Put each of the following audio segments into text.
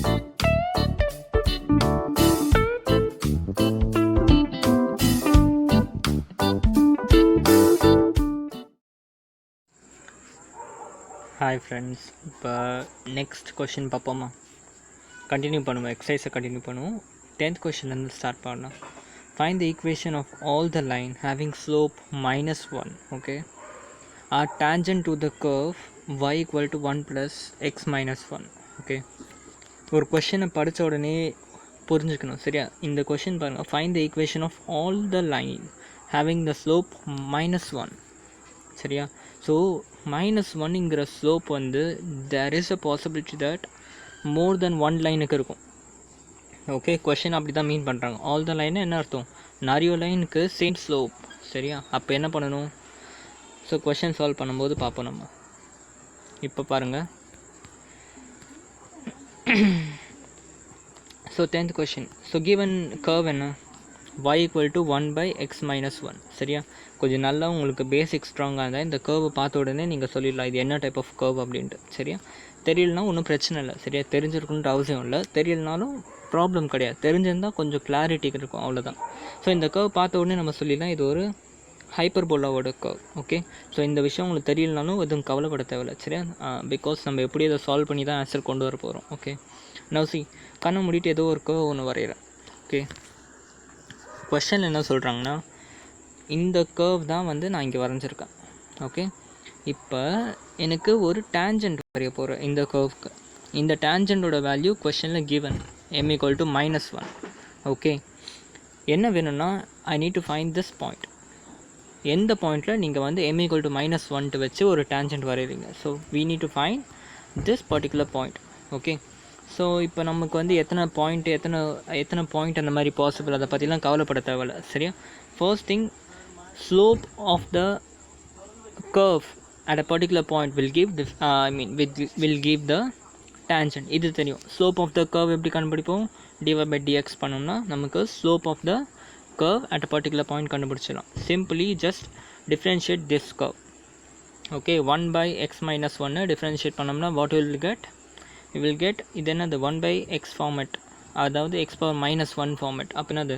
Hi friends, இப்போ next question பார்ப்போமா? Continue பண்ணுவோம், எக்ஸசைஸை கண்டினியூ பண்ணுவோம். 10th கொஷின்லேருந்து ஸ்டார்ட் பண்ணலாம். Find the equation of all the line having slope -1, okay, are tangent to the curve y equal to 1 + x - 1. Okay, ஒரு கொஷினை படித்த உடனே புரிஞ்சுக்கணும், சரியா? இந்த கொஷின் பாருங்கள். Find the equation of all the line having the slope -1, சரியா? So -1ங்கிற ஸ்லோப் வந்து there is a possibility that மோர் தென் 1 லைனுக்கு இருக்கும். ஓகே, கொஷின் அப்படி தான் மீன் பண்ணுறாங்க. ஆல் த லைன் என்ன அர்த்தம்? நிறைய லைனுக்கு சேம் ஸ்லோப், சரியா? அப்போ என்ன பண்ணணும்? ஸோ கொஷின் சால்வ் பண்ணும்போது பார்ப்போம் நம்ம. இப்போ பாருங்கள். So 10th question. So given curve என்ன? y ஈக்குவல் டு 1/x - 1, சரியா? கொஞ்சம் நல்லா உங்களுக்கு பேசிக் ஸ்ட்ராங்காக இருந்தால் இந்த கர்வை பார்த்த உடனே நீங்கள் சொல்லிடலாம் இது என்ன டைப் ஆஃப் கர்வ் அப்படின்ட்டு, சரியா? தெரியலனா ஒன்றும் பிரச்சனை இல்லை, சரியா? தெரிஞ்சிருக்குன்ற அவசியம் இல்லை. தெரியலனாலும் ப்ராப்ளம் கிடையாது. தெரிஞ்சிருந்தால் கொஞ்சம் கிளாரிட்டி இருக்கும், அவ்வளோதான். ஸோ இந்த கர்வ் பார்த்த உடனே நம்ம சொல்லிடலாம் இது ஒரு ஹைப்பர்போலாவோட கர்வ். ஓகே, ஸோ இந்த விஷயம் உங்களுக்கு தெரியலனாலும் எதுவும் கவலைப்பட தேவையில்லை, சரியா? பிகாஸ் நம்ம எப்படி அதை சால்வ் பண்ணி தான் ஆன்சர் கொண்டு வர போகிறோம். ஓகே, நவ் சி, கண்ணை மூடிட்டு ஏதோ ஒரு கர்வ் ஒன்று வரைகிறேன். ஓகே, கொஷன் என்ன சொல்கிறாங்கன்னா இந்த கர்வ் தான் வந்து நான் இங்கே வரைஞ்சிருக்கேன். ஓகே, இப்போ எனக்கு ஒரு டேஞ்சன்ட் வரைய போகிறேன் இந்த கர்வுக்கு. இந்த டேஞ்சன்ட்டோட வேல்யூ கொஷனில் given m equal to -1. Okay, என்ன வேணும்னா I need to find this point. எந்த பாயிண்டில் நீங்கள் வந்து m ஈக்குவல் டு -1 வச்சு ஒரு டேஞ்சன்ட் வரைவீங்க. So we need to find this particular point. Okay, so இப்போ நமக்கு வந்து எத்தனை பாயிண்ட் அந்த மாதிரி பாசிபிள், அதை பற்றிலாம் கவலைப்பட தேவையில்ல, சரியா? First thing, slope of the curve at a particular point will give the tangent. இது தெரியும். ஸ்லோப் ஆஃப் த கர்வ் எப்படி கண்டுபிடிப்போம்? dy/dx பண்ணோம்னா நமக்கு slope of the curve at a particular point கண்டுபிடிச்சிடலாம். Simply just differentiate this curve. Okay, 1/x - 1 differentiate பண்ணோம்னா what will get? we will get இது என்னது 1/x ஃபார்மேட், அதாவது x⁻−1 ஃபார்மேட். அப்போ என்னது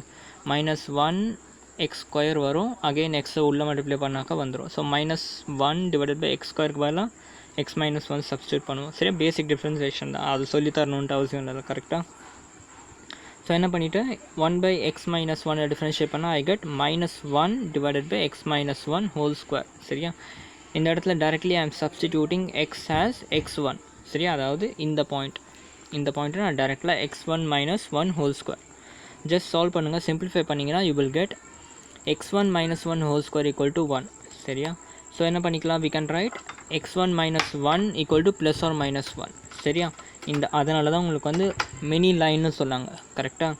-1x² வரும். அகெயின் எக்ஸை உள்ள மல்டிப்ளை பண்ணாக்கா வந்துடும். ஸோ -1/x² பதிலாக x - 1 சப்ஸ்டியூட் பண்ணுவோம், சரியா? பேசிக் டிஃப்ரென்சியேஷன் தான், அது சொல்லி தரணுன்ட்டு அவசியம் இல்லை, கரெக்டாக? ஸோ என்ன பண்ணிவிட்டு 1/x - 1 டிஃப்ரென்ஷியேட் பண்ணால் ஐ கெட் -1/x - 1², சரியா? இந்த இடத்துல directly I am substituting x as x1, சரியா? அதாவது இந்த பாயிண்ட்டை நான் டைரெக்டாக x1 - 1² ஜஸ்ட் சால்வ் பண்ணுங்கள். சிம்பிளிஃபை பண்ணிங்கன்னா you will get x1 - 1² equal to 1, சரியா? ஸோ என்ன பண்ணிக்கலாம்? We can write x1 - 1 equal to +or-1, சரியா? அதனால தான் உங்களுக்கு வந்து மினி லைன்னு சொன்னாங்க, கரெக்டாக?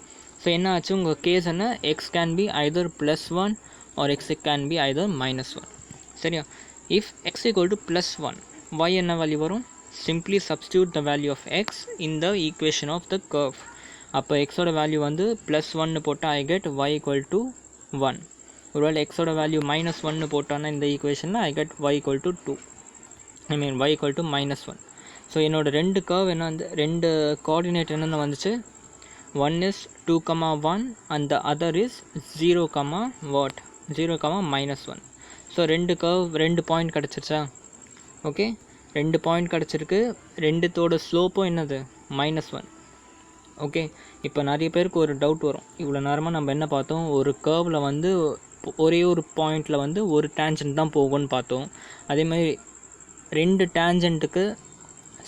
ஸோ என்ன ஆச்சு? உங்கள் கேஸ் என்ன? x can be Hyder +1 or x can be Hyder -1, சரியா? If x equal to +1, y என்ன வேல்யூ வரும்? Simply substitute the value of x in the equation of the curve. அப்போ xோட வேல்யூ வந்து +1 போட்டால் I get y equal to 1. ஒருவேளை xோட value -1 போட்டான்னா இந்த ஈக்குவேஷனில் I get y equal to 2. y equal to -1. So என்னோட ரெண்டு கர்வ் என்ன வந்து ரெண்டு கோஆர்டினேட் என்னென்ன வந்துச்சு? One is 2,1 and the other is 0,1. So ரெண்டு பாயிண்ட் கிடச்சிருச்சா? ஓகே, 2 பாயிண்ட் கிடச்சிருக்கு. ரெண்டுத்தோட ஸ்லோப்பும் என்னது? -1. ஓகே, இப்போ நிறைய பேருக்கு ஒரு டவுட் வரும். இவ்வளோ நேரமாக நம்ம என்ன பார்த்தோம்? ஒரு கர்வில் வந்து ஒரே ஒரு பாயிண்டில் வந்து ஒரு டேஞ்சன்ட் தான் போகும்னு பார்த்தோம். அதேமாதிரி 2 டேஞ்சன்ட்டுக்கு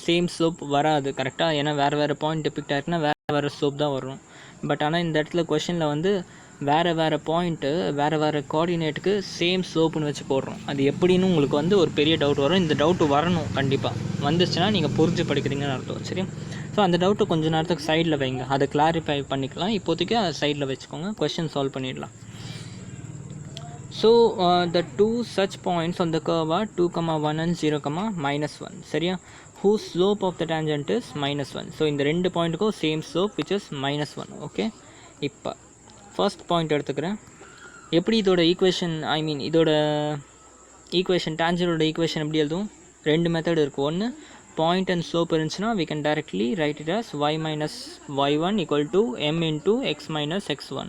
சேம் ஸ்லோப் வராது, கரெக்டாக? ஏன்னா வேறு பாயிண்ட் டிபிக்ட் ஆகிருக்குன்னா வேறு ஸ்லோப் தான் வரும். பட் ஆனால் இந்த இடத்துல கொஷனில் வந்து வேறு பாயிண்ட்டு வேறு கோஆர்டினேட்டுக்கு சேம் ஸ்லோப்புன்னு வச்சு போடுறோம். அது எப்படின்னு உங்களுக்கு வந்து ஒரு பெரிய டவுட் வரும். இந்த டவுட்டு வரணும், கண்டிப்பாக வந்துச்சுன்னா நீங்கள் புரிஞ்சு படிக்கிறீங்கன்னு அர்த்தம், சரி? ஸோ அந்த டவுட்டை கொஞ்சம் நேரத்துக்கு சைடில் வைங்க, அதை கிளாரிஃபை பண்ணிக்கலாம். இப்போதைக்கு அதை சைடில் வச்சுக்கோங்க, கொஸ்டின் சால்வ் பண்ணிடலாம். So the two such points on the curve are 2,1 and 0,-1, சரியா? whose slope of the tangent is -1. So இந்த ரெண்டு பாயிண்ட்டுக்கும் same slope which is -1. Okay, இப்போ ஃபர்ஸ்ட் பாயிண்ட் எடுத்துக்கிறேன். எப்படி இதோட ஈக்குவேஷன் இதோட ஈக்குவேஷன் டேஞ்சரோட ஈக்குவேஷன் எப்படி எழுதும்? ரெண்டு மெத்தட் இருக்குது. ஒன்று point and slope இருந்துச்சுன்னா we can directly write it as y minus y1 equal to m into x minus x1.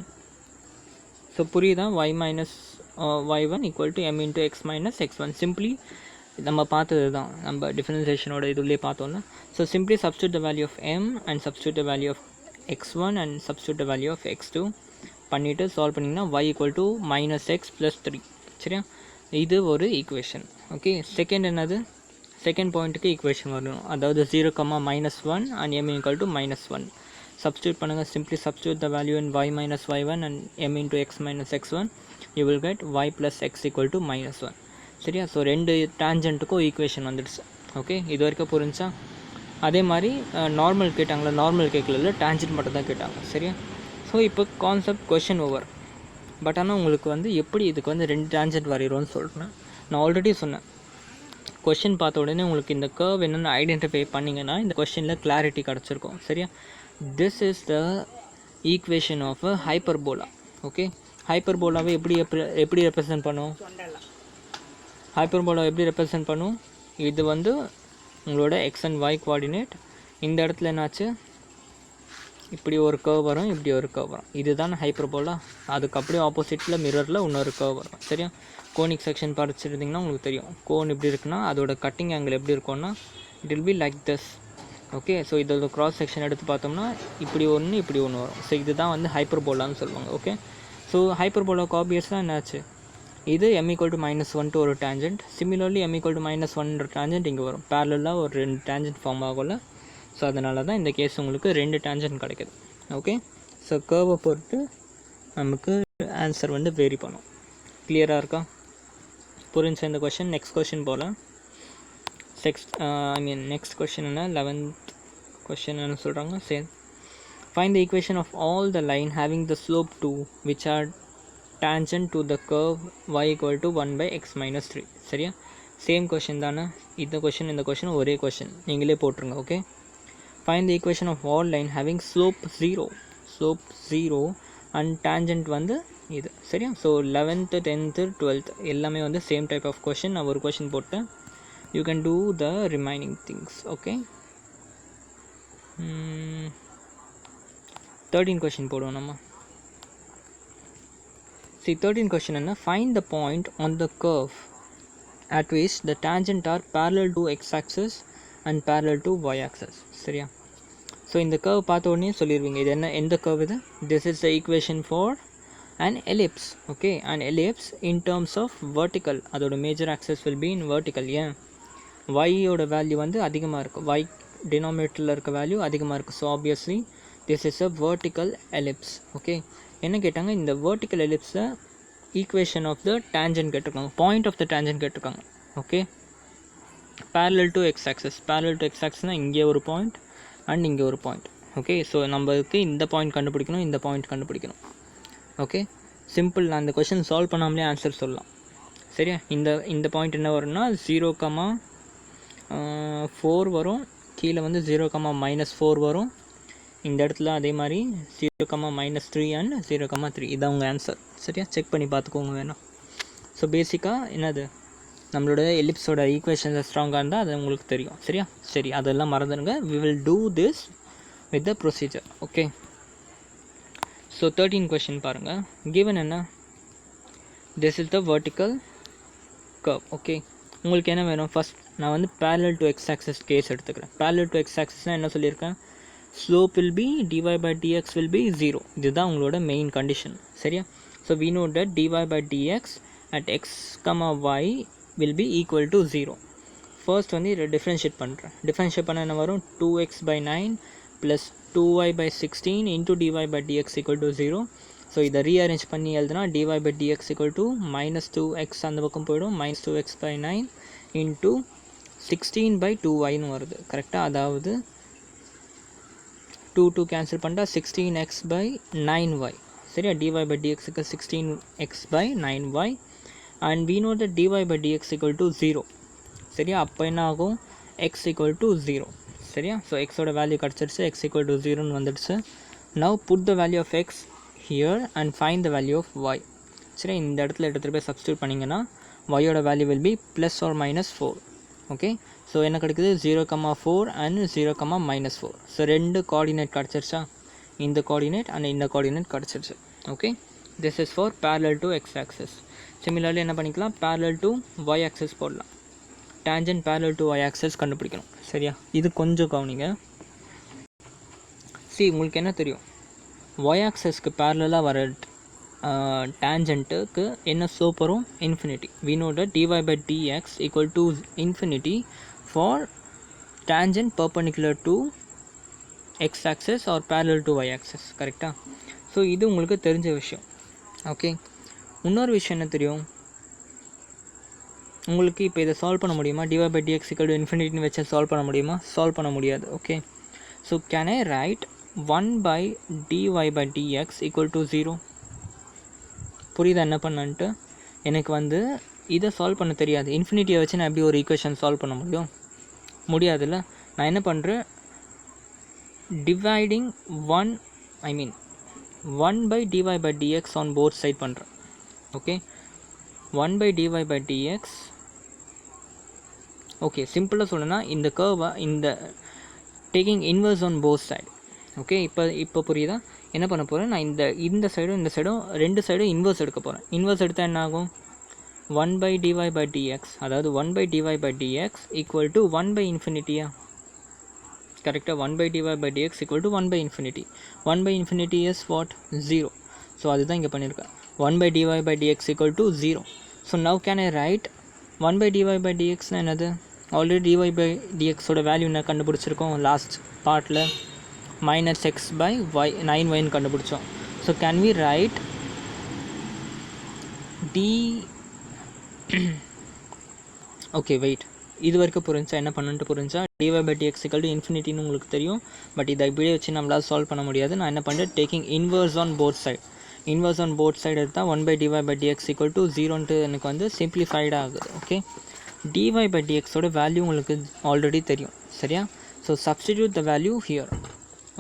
So புரியுதா? y minus y1 equal to m into x minus x1. Simply நம்ம பார்த்தது தான், நம்ம டிஃபரன்சியேஷனோட இதுலேயே பார்த்தோம்ல. So simply substitute the value of m and substitute the value of x1 and substitute the value of x2 பண்ணிவிட்டு solve பண்ணிங்கன்னா y equal to minus x plus 3. சரியா? இது ஒரு ஈக்குவேஷன். ஓகே, செகண்ட் என்னது? செகண்ட் பாயிண்ட்டுக்கு ஈக்குவேஷன் வரணும். அதாவது 0,-1 and m equal to -1. Substitute பண்ணுங்கள். Simply substitute the value in y minus y1 and m into x minus x1. you will get y plus x equal to -1. சரியா? So ரெண்டு டேஞ்சண்ட்டுக்கும் equation வந்துடுச்சு. Okay, இது வரைக்கும் புரிஞ்சா? அதே மாதிரி நார்மல் கேட்டாங்களா? நார்மல் கேட்கல, டேஞ்சண்ட் மட்டும் தான் கேட்டாங்க. சரியா? ஸோ இப்போ கான்செப்ட் கொஷின் ஓவர். பட் ஆனால் உங்களுக்கு வந்து எப்படி இதுக்கு வந்து ரெண்டு டேஞ்சண்ட் வரைகிறோன்னு சொல்கிறேன். நான் ஆல்ரெடி சொன்னேன், கொஷின் பார்த்த உடனே உங்களுக்கு இந்த கர்வ் என்னென்னு ஐடென்டிஃபை பண்ணிங்கன்னா இந்த கொஷினில் கிளாரிட்டி கிடச்சிருக்கும். சரியா? This is the equation of a hyperbola. Okay, ஹைப்பர்போலாவை எப்படி ரெப்ரசன்ட் பண்ணும்? ஹைப்பர்போலா எப்படி ரெப்ரசன்ட் பண்ணும்? இது வந்து உங்களோட எக்ஸ் அண்ட் ஒய் கோஆர்டினேட். இந்த இடத்துல என்னாச்சு? இப்படி ஒரு கர்வ் வரும், இப்படி ஒரு கர்வ் வரும். இதுதான் ஹைப்பர்போலா. அதுக்கு அப்படியே ஆப்போசிட்டில் மிரரில் இன்னொரு கர்வ் வரும். சரியா? கோனிக் செக்ஷன் படிச்சிருந்தீங்கன்னா உங்களுக்கு தெரியும். கோன் எப்படி இருக்குன்னா அதோட கட்டிங் ஆங்கிள் எப்படி இருக்கும்னா it will be like this. Okay, so இதோட கிராஸ் செக்ஷன் எடுத்து பார்த்தோம்னா இப்படி ஒன்று இப்படி ஒன்று வரும். ஸோ இதுதான் வந்து ஹைப்பர்போலான்னு சொல்லுவாங்க. ஓகே, ஸோ ஹைப்பர்போலாக்கு ஆப்வியஸாக என்னாச்சு? இது m equal to -1 ஒரு tangent. Similarly m equal to -1 tangent இங்கே வரும். பேரலாக ஒரு ரெண்டு டேஞ்சண்ட் ஃபார்ம் ஆகல. ஸோ அதனால தான் இந்த கேஸ் உங்களுக்கு ரெண்டு டேஞ்சண்ட் கிடைக்குது. ஓகே, ஸோ கர்வை பொறுத்து நமக்கு ஆன்சர் வந்து வேரி பண்ணும். கிளியராக இருக்கா? புரிஞ்சு இந்த கொஷின். நெக்ஸ்ட் கொஷின் போகலாம். நெக்ஸ்ட் கொஷின் என்ன? 11th கொஷின் என்ன சொல்கிறாங்க? சரி, find the equation of all the line having the slope 2 which are tangent to the curve y equal to 1/x minus 3. சரியா? சேம் கொஷின் தானே? இந்த கொஷின் ஒரே question, நீங்களே போட்டுருங்க. Okay, find the equation of all line having slope 0 and tangent வந்து இது. சரியா? So 11th 10th 12th எல்லாமே வந்து சேம் டைப் ஆஃப் கொஷின். நான் ஒரு கொஷின் போட்டேன். You can do the remaining things. Okay, 13 question போடுவோம் நம்ம. See, 13 question என்ன? Find the point on the curve at which the tangent are parallel to x-axis and parallel to y-axis. சரியா? So இந்த curve பார்த்த உடனே சொல்லிடுவீங்க இது என்ன, எந்த கர்வ் இது? This is the equation for an ellipse. Okay, an ellipse in terms of vertical. அதோட major access will be in vertical. ஏன்? y-யோட வேல்யூ வந்து அதிகமாக இருக்குது, y டினாமினேட்டரில் இருக்க வேல்யூ அதிகமாக இருக்குது. So obviously this is a vertical ellipse. Okay, என்ன கேட்டாங்க? இந்த வெர்டிக்கல் எலிப்ஸில் ஈக்குவேஷன் ஆஃப் த டேஞ்சன்ட் கேட்டிருக்காங்க, பாயிண்ட் ஆஃப் த டேஞ்சன்ட் கேட்டிருக்காங்க. Okay, parallel to x axis. Parallel to x ஆக்சஸ்னால் இங்கே ஒரு பாயிண்ட் அண்ட் இங்கே ஒரு பாயிண்ட். ஓகே, ஸோ நம்மளுக்கு இந்த பாயிண்ட் கண்டுபிடிக்கணும், இந்த பாயிண்ட் கண்டுபிடிக்கணும். Okay, simple. நான் இந்த கொஷின் சால்வ் பண்ணாமலே ஆன்சர் சொல்லலாம். சரியா? இந்த பாயிண்ட் என்ன வரும்னா 0,4 வரும். கீழே வந்து 0,-4 வரும். இந்த இடத்துல அதே மாதிரி 0,-3 அண்ட் 0,3. இதான் உங்கள் ஆன்சர். சரியா? செக் பண்ணி பார்த்துக்கோங்க வேணாம். ஸோ பேசிக்காக என்னது, நம்மளோட எலிப்ஸோட ஈக்குவேஷன்ஸ் ஸ்ட்ராங்காக இருந்தால் அது உங்களுக்கு தெரியும். சரியா? சரி, அதெல்லாம் மறந்துடுங்க. we will do this with the procedure. Okay, so 13 question பாருங்கள். given என்ன? this is the vertical curve. Okay, உங்களுக்கு என்ன வேணும்? ஃபஸ்ட் நான் வந்து parallel to x axis case எடுத்துக்கிறேன். parallel to x axisனால் என்ன சொல்லியிருக்கேன்? slope will be dy by dx will be 0. இதுதான் உங்களோட மெயின் கண்டிஷன். சரியா? So we know that dy by dx at x, y will be equal to 0. First வந்து இதை differentiate பண்ணுறேன். டிஃப்ரென்ஷியேட் பண்ண என்ன வரும்? 2x/9 + 2y/16 into dy by dx equal to 0. So இதை ரீஅரேஞ்ச் பண்ணி எழுதுனா dy by dx equal to -2x அந்த பக்கம் போயிடும். -2x/9 into 16/2yன்னு வருது. கரெக்டாக? அதாவது 2 கேன்சல் பண்ணிட்டா 16x/9y. சரியா? dy by dx equal 16x/9y and we know that dy by dx equal to 0. சரியா? அப்போ என்ன ஆகும்? x equal to 0. சரியா? ஸோ எக்ஸோட வேல்யூ கிடச்சிருச்சு. x equal to 0ன்னு வந்துடுச்சு. now put the value of x here and find the value of y. சரி, இந்த இடத்துல எடுத்துகிட்டு போய் சப்ஸ்டியூட் பண்ணிங்கன்னா y-யோட value will be +or -4. Okay. So என்ன கிடைக்குது 0,4 அண்ட் 0,-4. ஸோ 2 கோஆர்டினேட் கிடச்சிருச்சா, இந்த கோஆர்டினேட் அண்ட் இந்த கோஆர்டினேட் கிடச்சிருச்சு. Okay, this is for parallel to x axis. Similarly என்ன பண்ணிக்கலாம், parallel to y axis போடலாம். tangent parallel to y axis கண்டுபிடிக்கணும். சரியா, இது கொஞ்சம் கவனிங்க. உங்களுக்கு என்ன தெரியும், y axisக்கு parallel வர tangentக்கு என்ன slope வரும், infinity. we know that dy by dx equal to infinity for tangent perpendicular to x axis or parallel to y axis. கரெக்டா? ஸோ இது உங்களுக்கு தெரிஞ்ச விஷயம். ஓகே, இன்னொரு விஷயம் என்ன தெரியும் உங்களுக்கு, இப்போ இதை சால்வ் பண்ண முடியுமா, dy by dx equal to infinity வச்சு சால்வ் பண்ண முடியுமா, சால்வ் பண்ண முடியாது. Okay, so can I right 1 by dy by dx equal to 0? புரியுதா என்ன பண்ணன்ட்டு? எனக்கு வந்து இதை சால்வ் பண்ண தெரியாது, இன்ஃபினிட்டியை வச்சு நான் எப்படி ஒரு ஈக்குவேஷன் சால்வ் பண்ண முடியும், முடியாதுல்ல. நான் என்ன பண்ணுறேன், dividing 1 by dy by dx on both side பண்ணுறேன். Okay, 1 by dy by dx. Okay, சிம்பிளாக சொல்லணும்னா இந்த கர்வை இந்த taking inverse on both side. Okay, இப்போ புரியுதா என்ன பண்ண போகிறேன், நான் இந்த சைடும் இந்த சைடும் ரெண்டு சைடும் இன்வர்ஸ் எடுக்க போகிறேன். இன்வர்ஸ் எடுத்தால் என்ன ஆகும், 1 by dy by dx, அதாவது 1 by dy by dx equal to 1 by infinity-யா, கரெக்டாக? 1 by dy by dx equal to 1 by infinity. 1 by infinity is what, 0. So அதுதான் இங்கே பண்ணியிருக்கேன், 1 by dy by dx equal to 0. So now can I write 1 by dy by dx என்னது, already dy by dx ஓட value என்ன கண்டுபிடிச்சிருக்கோம் last பார்ட்டில், -x by y 9y கண்டுபிடிச்சோம். So can we write t okay wait, இது வரைக்கும் புரிஞ்சா, என்ன பண்ணுன்ட்டு புரிஞ்சா, dy by dx equal to infinity-ன்னு உங்களுக்கு தெரியும். பட் இதை இப்படியே வச்சு நம்மளால் சால்வ் பண்ண முடியாது. நான் என்ன பண்ணுறேன், taking inverse on both side, inverse on both side எடுத்தால் 1 by dy by dx equal to 0ன்ட்டு எனக்கு வந்து சிம்பிளிஃபைடாக ஆகுது. ஓகே, dy by dx ஓட வேல்யூ உங்களுக்கு ஆல்ரெடி தெரியும். சரியா, so substitute the value here.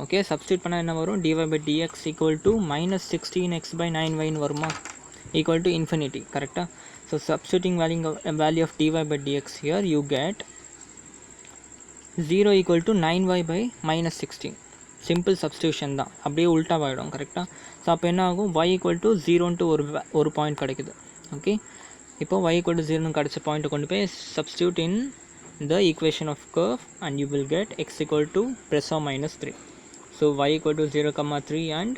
Okay, substitute பண்ணால் என்ன வரும், dy by dx equal to -16x by 9y வருமா, equal to infinity. கரெக்டாக? So substituting value of dy by dx here you get 0 equal to 9y by -16. Simple substitution தான், அப்படியே உல்ட்டாவாகிடும். கரெக்டாக? So அப்போ என்ன ஆகும், y equal to 0ன்ட்டு ஒரு point கிடைக்குது. ஓகே, இப்போ y equal to 0ன்னு கிடச்ச பாயிண்ட்டை கொண்டு போய் substitute in the equation of curve and you will get x equal to +or-3. so y equal to 0,3 and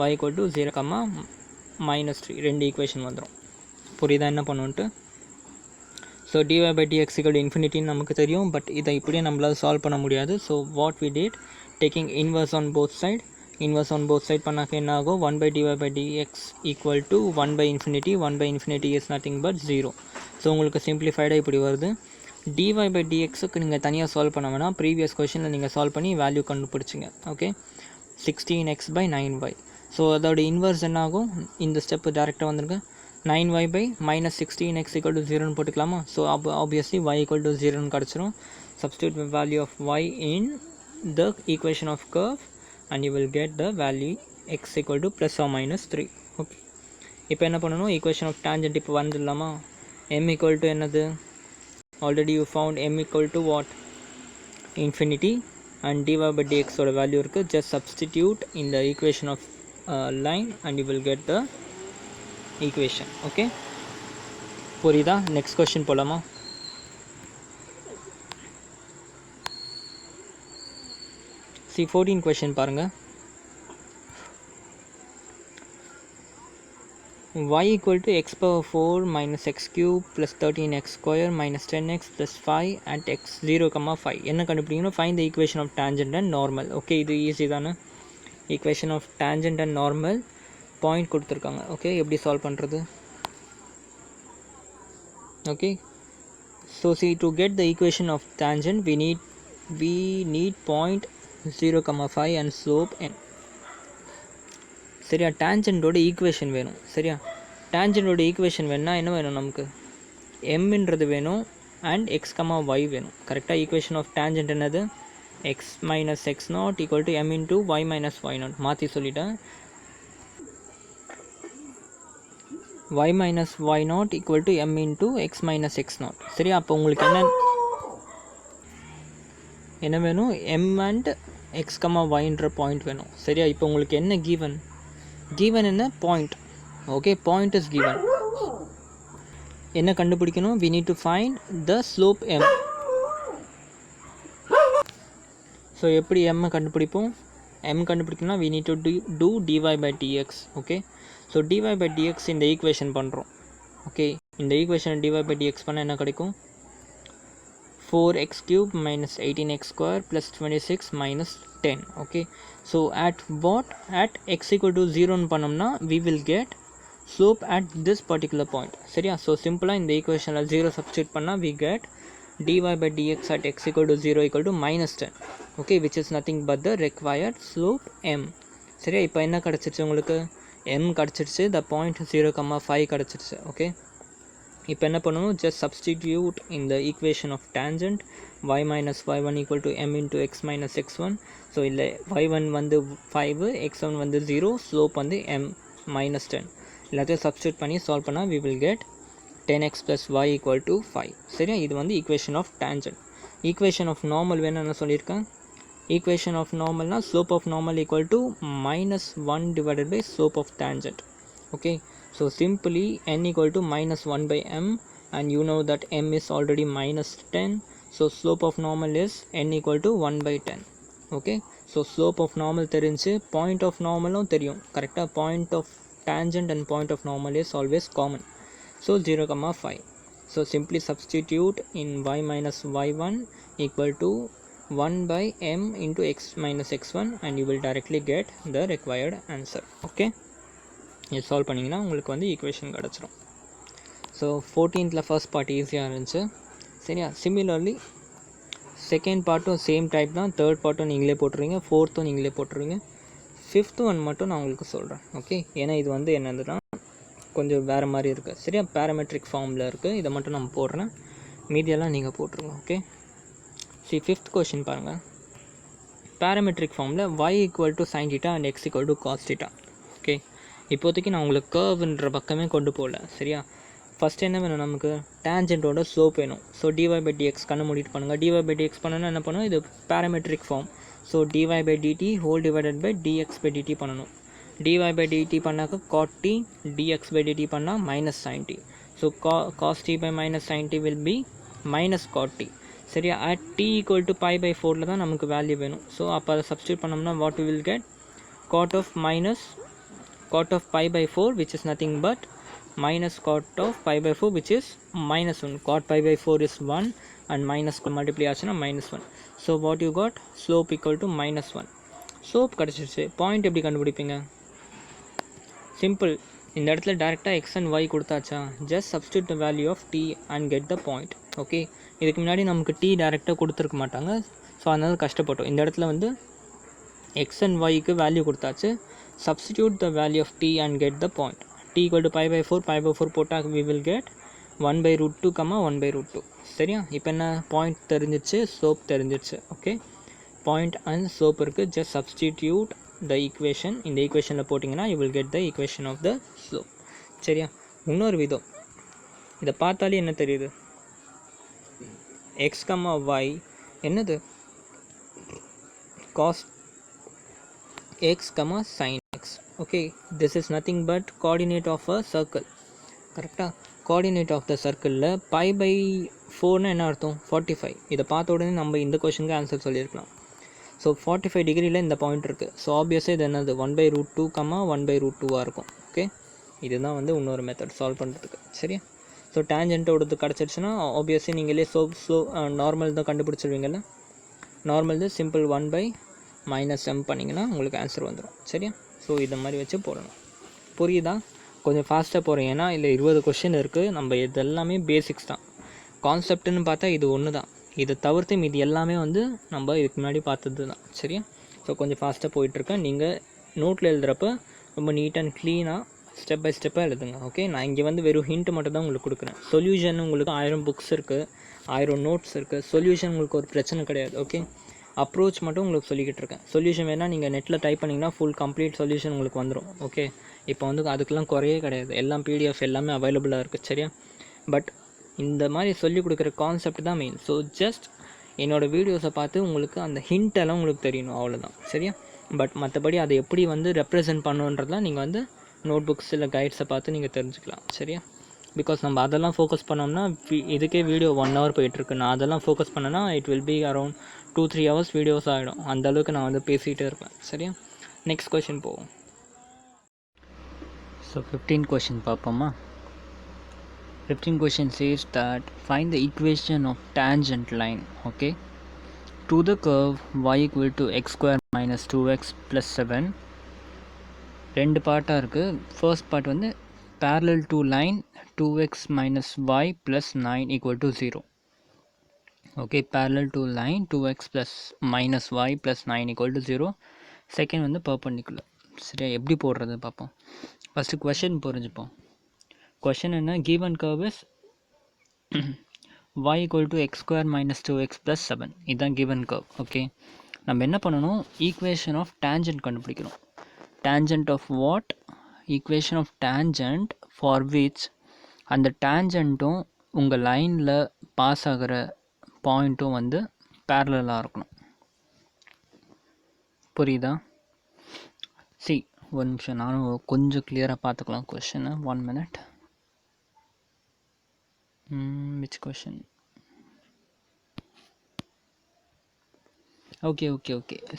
y equal to 0,-3 ரெண்டு ஈக்குவேஷன் வந்துடும். புரியுதா என்ன பண்ணுன்ட்டு? So dy by dx equal to infinity-ன்னு நமக்கு தெரியும், பட் இதை இப்படியே நம்மளால் சால்வ் பண்ண முடியாது. So what we did, taking inverse on both side, inverse on both side பண்ணாக்க என்ன ஆகும், 1 by dy by dx equal to 1 by infinity. 1 by infinity is nothing but 0. So உங்களுக்கு சிம்பிளிஃபைடாக இப்படி வருது. dy by dxக்கு நீங்கள் தனியாக சால்வ் பண்ண வேணாம், ப்ரீவியஸ் கொஷனில் நீங்கள் சால்வ் பண்ணி வேல்யூ கண்டுபிடிச்சிங்க. Okay, 16x by 9y. So அதோட இன்வர்ஸ் என்ன ஆகும், இந்த ஸ்டெப்பு டேரெக்டாக வந்துருங்க, 9y by -16x equal to 0ன்னு போட்டுக்கலாமா. So obviously y equal to 0ன்னு கிடச்சிரும். substitute the value of y in the equation of curve and you will get the value x equal to +or-3. Okay, இப்போ என்ன பண்ணணும், equation of tangent இப்போ வந்துடலாமா. m equal to என்னது, already you found m equal to what, infinity, and dy by dx ஓட value இருக்குது. just substitute in the equation of line and you will get the equation. okay, புரியுதா? next question போலாமா. see 14 question பாருங்க. y equal to x power 4 minus x cube plus 13x square minus 10x plus 5 at x 0,5 என்ன கண்டுபிடிக்கணும், find the equation of tangent and normal. Okay, இது easy தானே. equation of tangent and normal point கொடுத்துருக்காங்க. Okay, எப்படி solve பண்ணுறது. Okay, so see, to get the equation of tangent we need point 0,5 and slope n. சரியா, டேஞ்சண்டோட equation வேணும். சரியா, டேஞ்சண்டோட equation வேணும்னா என்ன வேணும் நமக்கு, எம்ன்றது வேணும் அண்ட் x, y வேணும். கரெக்டாக? ஈக்குவேஷன் ஆஃப் டேஞ்சண்ட் என்னது, x minus x0 equal to m into y minus y0. மாற்றி சொல்லிட்டேன், y minus y0 equal to m into x minus x0. சரியா, அப்போ உங்களுக்கு என்ன, என்ன வேணும், m and x, yன்ற பாயிண்ட் வேணும். சரியா? இப்போ உங்களுக்கு என்ன given என்ன point. Okay, point is given. என்ன கண்டுபிடிக்கணும், we need to find the slope m. So எப்படி m கண்டுபிடிப்போம், m கண்டுபிடிக்கணும்னா we need to do dy by dx. Okay, so dy by dx இந்த ஈக்குவேஷன் பண்ணுறோம். ஓகே, இந்த ஈக்குவேஷன் dy by dx பண்ணால் என்ன கிடைக்கும், 4x cube minus 18x square plus 26 minus 10. Okay, so at x equal to 0 பண்ணோம்னா we will get slope at this particular point. சரியா? so simple இந்த equation 0 substitute பண்ணா we get dy by dx at x equal to 0 equal to minus 10. okay, which is nothing but the required slope m. சரியா? இப்போ என்ன கிடைச்சிருச்சு உங்களுக்கு, m கிடைச்சிருச்சு, the point 0,5 கிடைச்சிருச்சு. okay, இப்போ என்ன பண்ணணும், just substitute in the equation of tangent y minus y1 equal to m into x minus x1. So இல்லை y1 வந்து 5, x1 வந்து 0, ஸ்லோப் வந்து m minus 10. எல்லாத்தையும் சப்ஸ்டியூட் பண்ணி சால்வ் பண்ணால் we will get 10x plus y equal to 5. சரியா? இது வந்து equation of tangent. equation of normal வேணும் என்ன சொல்லியிருக்கேன், equation of normalனா slope of normal equal to minus 1 divided by slope of tangent. okay, so simply n equal to minus 1 by m, and you know that m is already minus 10, so slope of normal is n equal to 1 by 10. okay, so slope of normal தெரிஞ்சு point of normalும் தெரியும். கரெக்டாக point of tangent and point of normal is always common. so 0,5. so simply substitute in y minus y1 equal to 1 by m into x minus x1 and you will directly get the required answer. okay, இது solve பண்ணிங்கன்னா உங்களுக்கு வந்து equation கிடச்சிரும். So 14th first part ஈஸியாக இருந்துச்சு. சரியா? Similarly second பார்ட்டும் same type தான், third பார்ட்டும் நீங்களே போட்டுருவீங்க, ஃபோர்த்தும் நீங்களே போட்டுருவீங்க, ஃபிஃப்த்து ஒன் மட்டும் நான் உங்களுக்கு சொல்கிறேன். ஓகே, ஏன்னா இது வந்து என்னதுன்னா கொஞ்சம் வேறு மாதிரி இருக்குது. சரியா? பேராமெட்ரிக் ஃபார்மில் இருக்குது, இதை மட்டும் நான் போடுறேன், மீதியெல்லாம் நீங்கள் போட்டுருங்க. ஓகே, சரி, ஃபிஃப்த் கொஷின் பாருங்கள். பேராமெட்ரிக் ஃபார்மில் y equal to sin θ and x equal to cos θ. Okay, இப்போதைக்கு நான் உங்களுக்கு கர்வ்ன்ற பக்கமே கொண்டு போகல. சரியா? ஃபஸ்ட்டு என்ன வேணும், நமக்கு டேஞ்சென்ட்டோட ஸ்லோப் வேணும். ஸோ dy by dx கண்ணை மூடிட்டு பண்ணுங்கள். dy by dx பண்ணணும்னா என்ன பண்ணணும், இது parametric form. So dy by dt whole divided by dx by dt பண்ணணும். dy by dt பண்ணாக்க cot t, dx by dt பண்ணால் minus sin t. So cos t by minus sin t will be minus cot t. சரியா? at t equal to pi by 4ல் தான் நமக்கு value வேணும். So அப்போ அதை substitute பண்ணோம்னா what we will get, cot of pi by 4 which is nothing but minus cot of pi by 4 which is minus 1. cot pi by 4 is 1 and minus multiply ஆச்சுன்னா minus 1. so what you got, slope equal to minus 1. slope கிடச்சிருச்சு. Point எப்படி கண்டுபிடிப்பீங்க, simple, இந்த இடத்துல டேரெக்டாக x and y கொடுத்தாச்சா, just substitute the value of t and get the point. Okay, இதுக்கு முன்னாடி நமக்கு t டேரெக்டாக கொடுத்துருக்க மாட்டாங்க, ஸோ அதனால கஷ்டப்பட்டோம். இந்த இடத்துல வந்து x and yக்கு வேல்யூ கொடுத்தாச்சு, substitute the value of t and get the point. t equal to pi by 4 போட்டால் we will get 1 by root 2, 1 by root 2. சரியா? இப்போ என்ன, பாயிண்ட் தெரிஞ்சிச்சு, ஸ்லோப் தெரிஞ்சிச்சு. ஓகே, பாயிண்ட் அண்ட் ஸ்லோப் இருக்குது, just substitute the equation. இந்த ஈக்குவேஷனில் போட்டிங்கன்னா you will get the equation of the slope. சரியா? இன்னொரு விதம், இதை பார்த்தாலே என்ன தெரியுது, x, y என்னது, cos x, sin x. okay, this is nothing but coordinate of a circle. கரெக்டாக? coordinate of the circle pi by 4னா என்ன அர்த்தம், 45. இதை பார்த்த உடனே நம்ம இந்த கொஷனுக்கு ஆன்சர் சொல்லியிருக்கலாம். ஸோ 45 டிகிரியில் இந்த பாயிண்ட் இருக்குது. ஸோ ஆப்வியஸாக இது என்னது, 1 by root 2, 1 by root 2 இருக்கும். ஓகே, இதுதான் வந்து இன்னொரு மெத்தட் சால்வ் பண்ணுறதுக்கு. சரியா? ஸோ டேஞ்சென்ட்டோடது கிடச்சிருச்சுன்னா ஆப்வியஸாக நீங்களே நார்மல் தான் கண்டுபிடிச்சிருவீங்கள்ல. நார்மல் தான் சிம்பிள் 1 by minus m பண்ணிங்கன்னா உங்களுக்கு ஆன்சர் வந்துடும். சரியா? ஸோ இதை மாதிரி வச்சு போடணும். புரியுதா? கொஞ்சம் ஃபாஸ்ட்டாக போகிறேன், ஏன்னா இல்லை 20 கொஷின் இருக்குது. நம்ம இது எல்லாமே பேசிக்ஸ் தான், கான்செப்ட்னு பார்த்தா இது ஒன்று தான். இதை தவிர்த்து மீது எல்லாமே வந்து நம்ம இதுக்கு முன்னாடி பார்த்தது தான். சரியா? ஸோ கொஞ்சம் ஃபாஸ்ட்டாக போயிட்டுருக்கேன். நீங்கள் நோட்டில் எழுதுகிறப்ப ரொம்ப நீட் அண்ட் க்ளீனாக ஸ்டெப் பை ஸ்டெப்பாக எழுதுங்க. ஓகே, நான் இங்கே வந்து வெறும் ஹிண்ட் மட்டும் தான் உங்களுக்கு கொடுக்குறேன். சொல்யூஷன் உங்களுக்கு 1000 புக்ஸ் இருக்குது, 1000 நோட்ஸ் இருக்குது. சொல்யூஷன் உங்களுக்கு ஒரு பிரச்சனை கிடையாது. ஓகே, அப்ரோச் மட்டும் உங்களுக்கு சொல்லிக்கிட்டு இருக்கேன். சொல்யூஷன் வேணால் நீங்கள் நெட்டில் டைப் பண்ணிங்கன்னா ஃபுல் கம்ப்ளீட் சொல்யூஷன் உங்களுக்கு வந்துடும். ஓகே, இப்போ வந்து அதுக்கெல்லாம் குறையே கிடையாது, எல்லாம் PDF எல்லாமே அவைலபிளாக இருக்குது. சரியா? பட் இந்த மாதிரி சொல்லிக் கொடுக்குற கான்செப்ட் தான் மெயின். ஸோ ஜஸ்ட் என்னோடய வீடியோஸை பார்த்து உங்களுக்கு அந்த ஹிண்ட் எல்லாம் உங்களுக்கு தெரியணும், அவ்வளோதான். சரியா? பட் மற்றபடி அதை எப்படி வந்து ரெப்ரசென்ட் பண்ணுன்றதுலாம் நீங்கள் வந்து நோட் புக்ஸ் இல்லை கைட்ஸை பார்த்து நீங்கள் தெரிஞ்சுக்கலாம். சரியா? பிகாஸ் நம்ம அதெல்லாம் ஃபோக்கஸ் பண்ணோம்னா இதுக்கே வீடியோ 1 hour போயிட்டுருக்கு. நான் அதெல்லாம் ஃபோக்கஸ் பண்ணேன்னா it will be around 2-3 hours videos ஆகிடும். அந்தளவுக்கு நான் வந்து பேசிகிட்டே இருப்பேன். சரியா? நெக்ஸ்ட் கொஷின் போவோம். ஸோ 15 கொஷின் பார்ப்போமா? 15 question says that find the equation of tangent line, okay, to the curve y equal to x square minus 2x plus 7. ரெண்டு பார்ட்டாக இருக்குது. ஃபர்ஸ்ட் பார்ட் வந்து parallel to line 2x minus y plus 9 equal to 0. okay, parallel to line 2x plus minus y plus 9 equal to 0. Second வந்து perpendicular. சரியா? எப்படி போடுறது பார்ப்போம். First question புரிஞ்சுப்போம். கொஷின் என்ன? given curve is y equal to x square minus 2x plus 7. இதுதான் given curve. Okay, நம்ம என்ன பண்ணணும்? ஈக்குவேஷன் ஆஃப் tangent கண்டுபிடிக்கணும். tangent of what? Equation of tangent for which அந்த டேஞ்சண்ட்டும் உங்கள் லைனில் பாஸ் ஆகிற பாயிண்ட்டும் வந்து பேரலாக இருக்கணும். புரியுதா? ஒரு நிமிஷம், நானும் கொஞ்சம் கிளியராக பார்த்துக்கலாம் கொஷினை. 1 minute. which question? okay,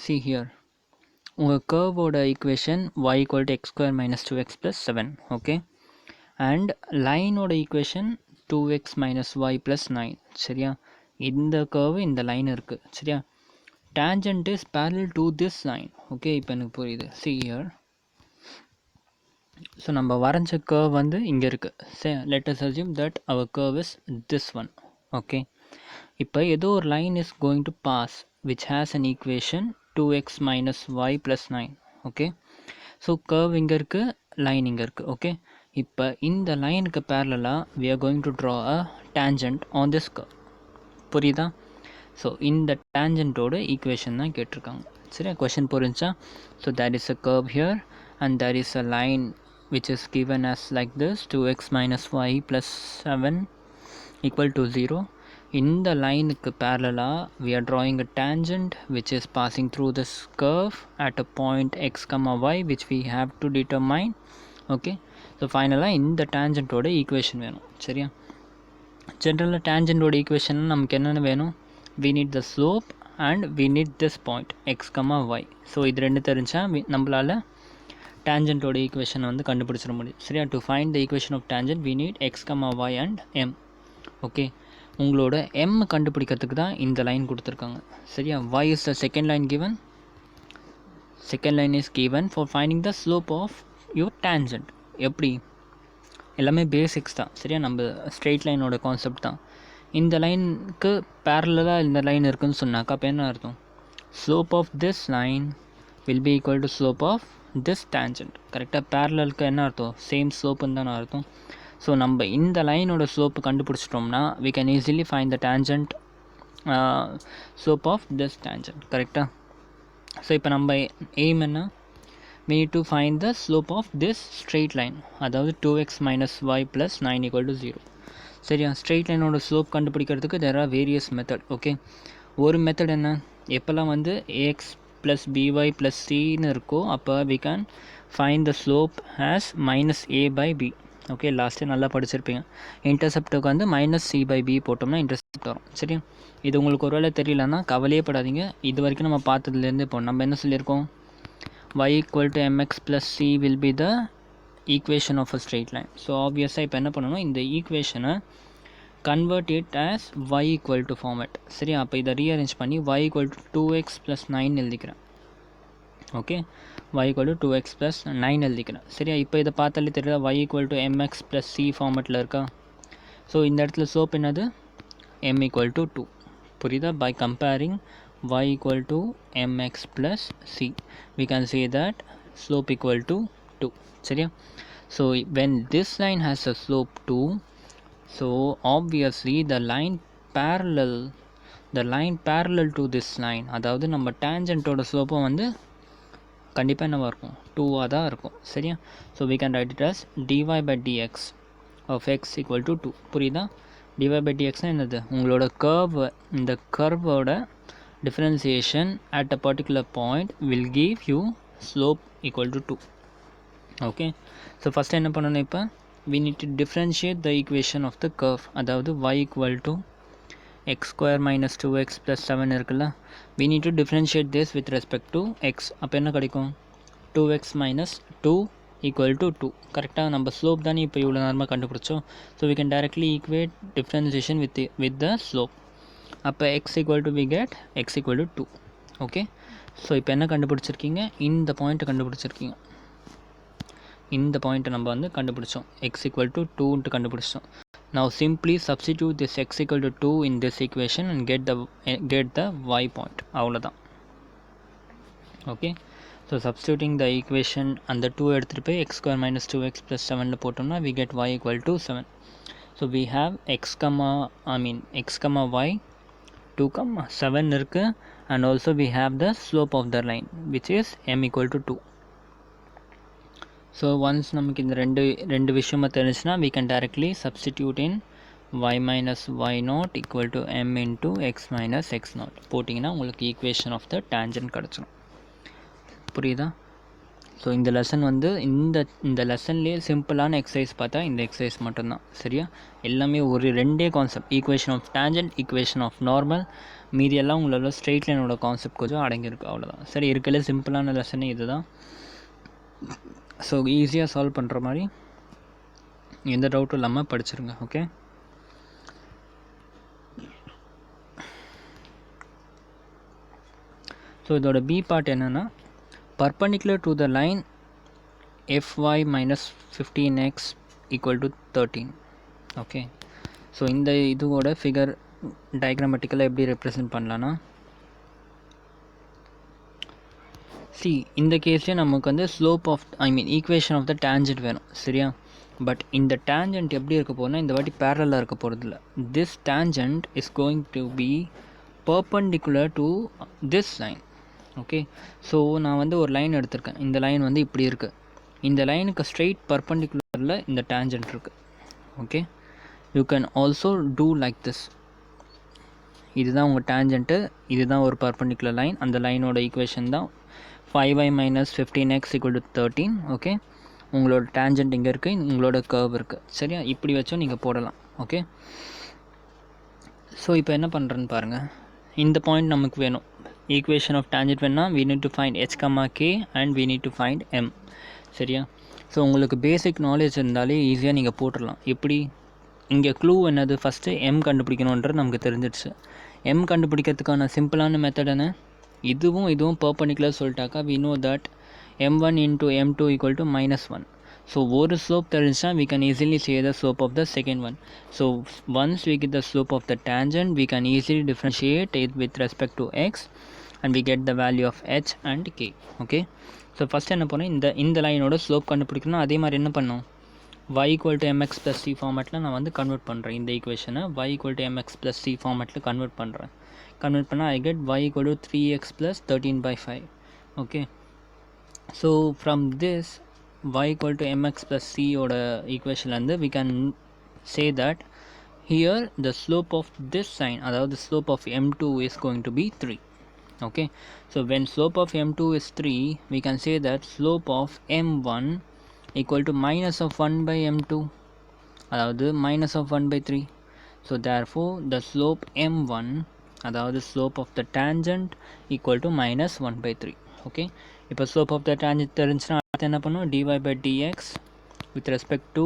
see here, உங்கள் கர்வோட equation y equal to x square minus 2x plus 7. Okay, and லைனோட equation 2x minus y plus 9. சரியா? இந்த கர்வு இந்த லைன் இருக்குது. சரியா? tangent is parallel to this line. Okay, இப்போ எனக்கு புரியுது. see here, ஸோ நம்ம வரைஞ்ச கர்வ் வந்து இங்கே இருக்குது. let us assume that our curve is this one. Okay, இப்போ ஏதோ ஒரு line is going to pass which has an equation 2x minus y plus 9. Okay, so curve இங்கே இருக்குது, லைன் இங்கே இருக்குது. ஓகே, இப்போ இந்த லைனுக்கு பேரலாக we are going to draw a tangent on this curve. புரியுதா? ஸோ இந்த டேஞ்சண்ட்டோட ஈக்குவேஷன் தான் கேட்டிருக்காங்க. சரியா? கொஷின் புரிஞ்சா? So that is a curve here and there is a line which is given as like this, 2x minus y plus 7 equal to 0. in the line ku parallel we are drawing a tangent which is passing through this curve at a point x comma y which we have to determine. okay, so finally in the tangent oda equation venum. சரியா? general tangent oda equation நமக்கு என்னென்ன வேணும்? we need the slope and we need this point x comma y. so இது ரெண்டு தெரிஞ்சா நம்மளால tangent-ஓட equation வந்து கண்டுபிடிச்சிட முடியும். சரியா? To find the equation of tangent we need x, y and m. Okay, உங்களோட m கண்டுபிடிக்கிறதுக்கு தான் இந்த லைன் கொடுத்துருக்காங்க. சரியா? y is the second line given. second line is given for finding the slope of your tangent. எப்படி? எல்லாமே basics தான். சரியா? நம்ம ஸ்ட்ரெயிட் லைனோட கான்செப்ட் தான். இந்த லைனுக்கு பேரலாக இந்த லைன் இருக்குதுன்னு சொன்னாக்கா அப்போ என்ன அர்த்தம்? Slope of this line will be equal to slope of this tangent. கரெக்டாக? பேரலலுக்கு என்ன அர்த்தம்? சேம் ஸ்லோப்புன்னு தான் அர்த்தம். ஸோ நம்ம இந்த லைனோட slope கண்டுபிடிச்சிட்டோம்னா we can easily find the tangent slope of this tangent. கரெக்டாக? ஸோ இப்போ நம்ம எய்ம் என்ன? we need to find the slope of this straight line, அதாவது 2x minus y plus 9 equal to 0. சரியா? ஸ்ட்ரெயிட் லைனோட ஸ்லோப் கண்டுபிடிக்கிறதுக்கு there are various method. Okay, ஒரு method என்ன? எப்போல்லாம் வந்து ax plus by plus cன்னு இருக்கோ அப்போ we can find the slope as minus a by b. Okay, last நல்லா படிச்சிருப்பீங்க. இன்டர்செப்ட்டுக்கு வந்து மைனஸ் சி பை பி போட்டோம்னா இன்டர்செப்ட் வரும். சரி, இது உங்களுக்கு ஒரு வேளை தெரியலன்னா கவலையே படாதீங்க. இது வரைக்கும் நம்ம பார்த்ததுலேருந்து இப்போ நம்ம என்ன சொல்லியிருக்கோம்? y equal to mx plus c will be the equation of a straight line. So ஆப்வியஸாக இப்போ என்ன பண்ணணும்? இந்த ஈக்குவேஷனை convert it as y equal to format. சரி, அப்போ இதை ரீஅரேஞ்ச் பண்ணி y equal to 2x plus 9 எழுதிக்கிறேன். Okay, y equal to 2x plus 9 எழுதிக்கிறேன். சரியா? இப்போ இதை பார்த்தாலே தெரியுதா? y equal to mx plus c ஃபார்மேட்டில் இருக்கா? ஸோ இந்த இடத்துல ஸ்லோப் என்னது? m equal to 2. புரியுதா? by comparing y equal to mx plus c we can say that slope equal to 2. சரியா? so when this line has a slope 2, so obviously the line parallel to this line, அதாவது நம்ம tangent-ஓட ஸ்லோப்பும் வந்து கண்டிப்பாக என்னவாக இருக்கும்? 2ஆக தான் இருக்கும். சரியா? so we can write it as dy by dx of x equal to 2. புரியுதா? dy by dx என்னது உங்களோட கர்வ் இந்த கர்வோட differentiation at a particular point will give you slope equal to 2. okay, so first என்ன பண்ணணும் இப்போ we need to differentiate the equation of the curve, அதாவது y equal to x square minus 2x plus 7 இருக்குல்ல, we need to differentiate this with respect to x. அப்போ என்ன கிடைக்கும் 2x minus 2 equal to 2. கரெக்டாக நம்ம ஸ்லோப் தானே இப்போ இவ்வளோ நேரமாக கண்டுபிடிச்சோம். So we can directly equate differentiation with the slope. அப்போ x equal to we get x equal to 2. Okay, so இப்போ என்ன கண்டுபிடிச்சிருக்கீங்க, இந்த பாயிண்ட்டை கண்டுபிடிச்சிருக்கீங்க. இந்த பாயிண்ட்டை நம்ம வந்து கண்டுபிடிச்சோம், x equal to 2 கண்டுபிடிச்சோம். Now simply substitute this x equal to 2 in this equation and get the y point. அவ்வளோதான். Okay, so substituting the equation அந்த 2 எடுத்துகிட்டு போய் x square minus 2x plus 7 போட்டோம்னா we get y equal to 7. So we have x comma y 2, 7 இருக்கு, and also we have the slope of the line which is m equal to 2. So once நமக்கு இந்த ரெண்டு விஷயமா தெரிஞ்சுன்னா we can directly substitute in y minus y naught equal to m into x minus x naught போட்டிங்கன்னா உங்களுக்கு equation of the tangent கிடச்சிடும். புரியுதா? So இந்த லெசன் வந்து இந்த லெசன்லேயே சிம்பிளான எக்ஸசைஸ் பார்த்தா இந்த எக்ஸசைஸ் மட்டும்தான். சரியா? எல்லாமே ஒரு ரெண்டே concept, equation of tangent, equation of normal, மீதியெல்லாம் உங்களோட ஸ்ட்ரெயிட் லைனோட கான்செப்ட் கொஞ்சம் அடங்கியிருக்கு, அவ்வளோதான். சரி, இருக்கல சிம்பிளான லெசனே இது தான். ஸோ ஈஸியாக சால்வ் பண்ணுற மாதிரி எந்த டவுட்டும் இல்லாமல் படிச்சிருங்க. ஓகே, ஸோ இதோட பி பார்ட் என்னென்னா perpendicular to the line fy minus 15x equal to 13. Okay, so இந்த இதோட ஃபிகர் டயக்ராமேட்டிக்கலாக எப்படி ரெப்ரசன்ட் பண்ணலான்னா, இந்த கேஸ்லேயே நமக்கு வந்து slope of equation of the tangent வேணும். சரியா? பட் இந்த டேஞ்சன்ட் எப்படி இருக்க போகுதுன்னா இந்த வாட்டி பேரலாக இருக்க போகிறதில்ல. This tangent is going to be perpendicular to this line. Okay, so நான் வந்து ஒரு லைன் எடுத்திருக்கேன், இந்த லைன் வந்து இப்படி இருக்குது, இந்த லைனுக்கு ஸ்ட்ரெயிட் பர்பண்டிகுலரில் இந்த டேஞ்சன்ட் இருக்குது. Okay, you can also do like this. இதுதான் உங்கள் டேஞ்சன்ட்டு, இதுதான் ஒரு பர்பண்டிகுலர் லைன், அந்த லைனோட ஈக்குவேஷன் தான் 5y minus 15x equal to 13. Okay, உங்களோட டேஞ்சன்ட் இங்கே இருக்குது, உங்களோட கர்வ் இருக்குது. சரியா? இப்படி வச்சும் நீங்கள் போடலாம். ஓகே, ஸோ இப்போ என்ன பண்ணுறேன்னு பாருங்கள். இந்த பாயிண்ட் நமக்கு வேணும், ஈக்குவேஷன் ஆஃப் டேஞ்சன்ட் வேணால் we need to find h, k and we need to find m. சரியா? ஸோ உங்களுக்கு பேசிக் நாலேஜ் இருந்தாலே ஈஸியாக நீங்கள் போட்டுடலாம். எப்படி? இங்கே க்ளூ என்னது, ஃபஸ்ட்டு m கண்டுபிடிக்கணுன்றது நமக்கு தெரிஞ்சிடுச்சு. m கண்டுபிடிக்கிறதுக்கான சிம்பிளான மெத்தட் என்ன, இதுவும் பர்பண்டிகுலர் சொல்லிட்டாக்கா we know that m1 into m2 equal to -1. So ஒரு ஸ்லோப் தெரிஞ்சுன்னா we can easily say the slope of the second one. So once we get the slope of the tangent we can easily differentiate it with respect to x and we get the value of h and k. Okay, so first என்ன பண்ணோம், இந்த லைனோட slope கண்டுபிடிக்கணும். அதே மாதிரி என்ன பண்ணோம், y equal to mx plus c ஃபார்மேட்டில் நான் வந்து கன்வெர்ட் பண்ணுறேன். இந்த ஈக்குவேஷனை y equal to mx plus c ஃபார்மேட்டில் கன்வெர்ட் பண்ணால் I get y equal to 3x plus 13/5. okay, so from this y equal to mx plus c ஓட ஈக்குவேஷன்லேருந்து we can say that here the slope of this sign, அதாவது slope of m2 is going to be 3. okay, so when slope of m2 is 3 we can say that slope of m1 equal to minus of 1 by m2, அதாவது minus of 1 by 3. so therefore the slope m1, அதாவது slope of the tangent equal to minus 1 by 3. Okay, இப்போ slope of the tangent தெரிஞ்சுன்னா அடுத்து என்ன பண்ணும், dy by dx with respect to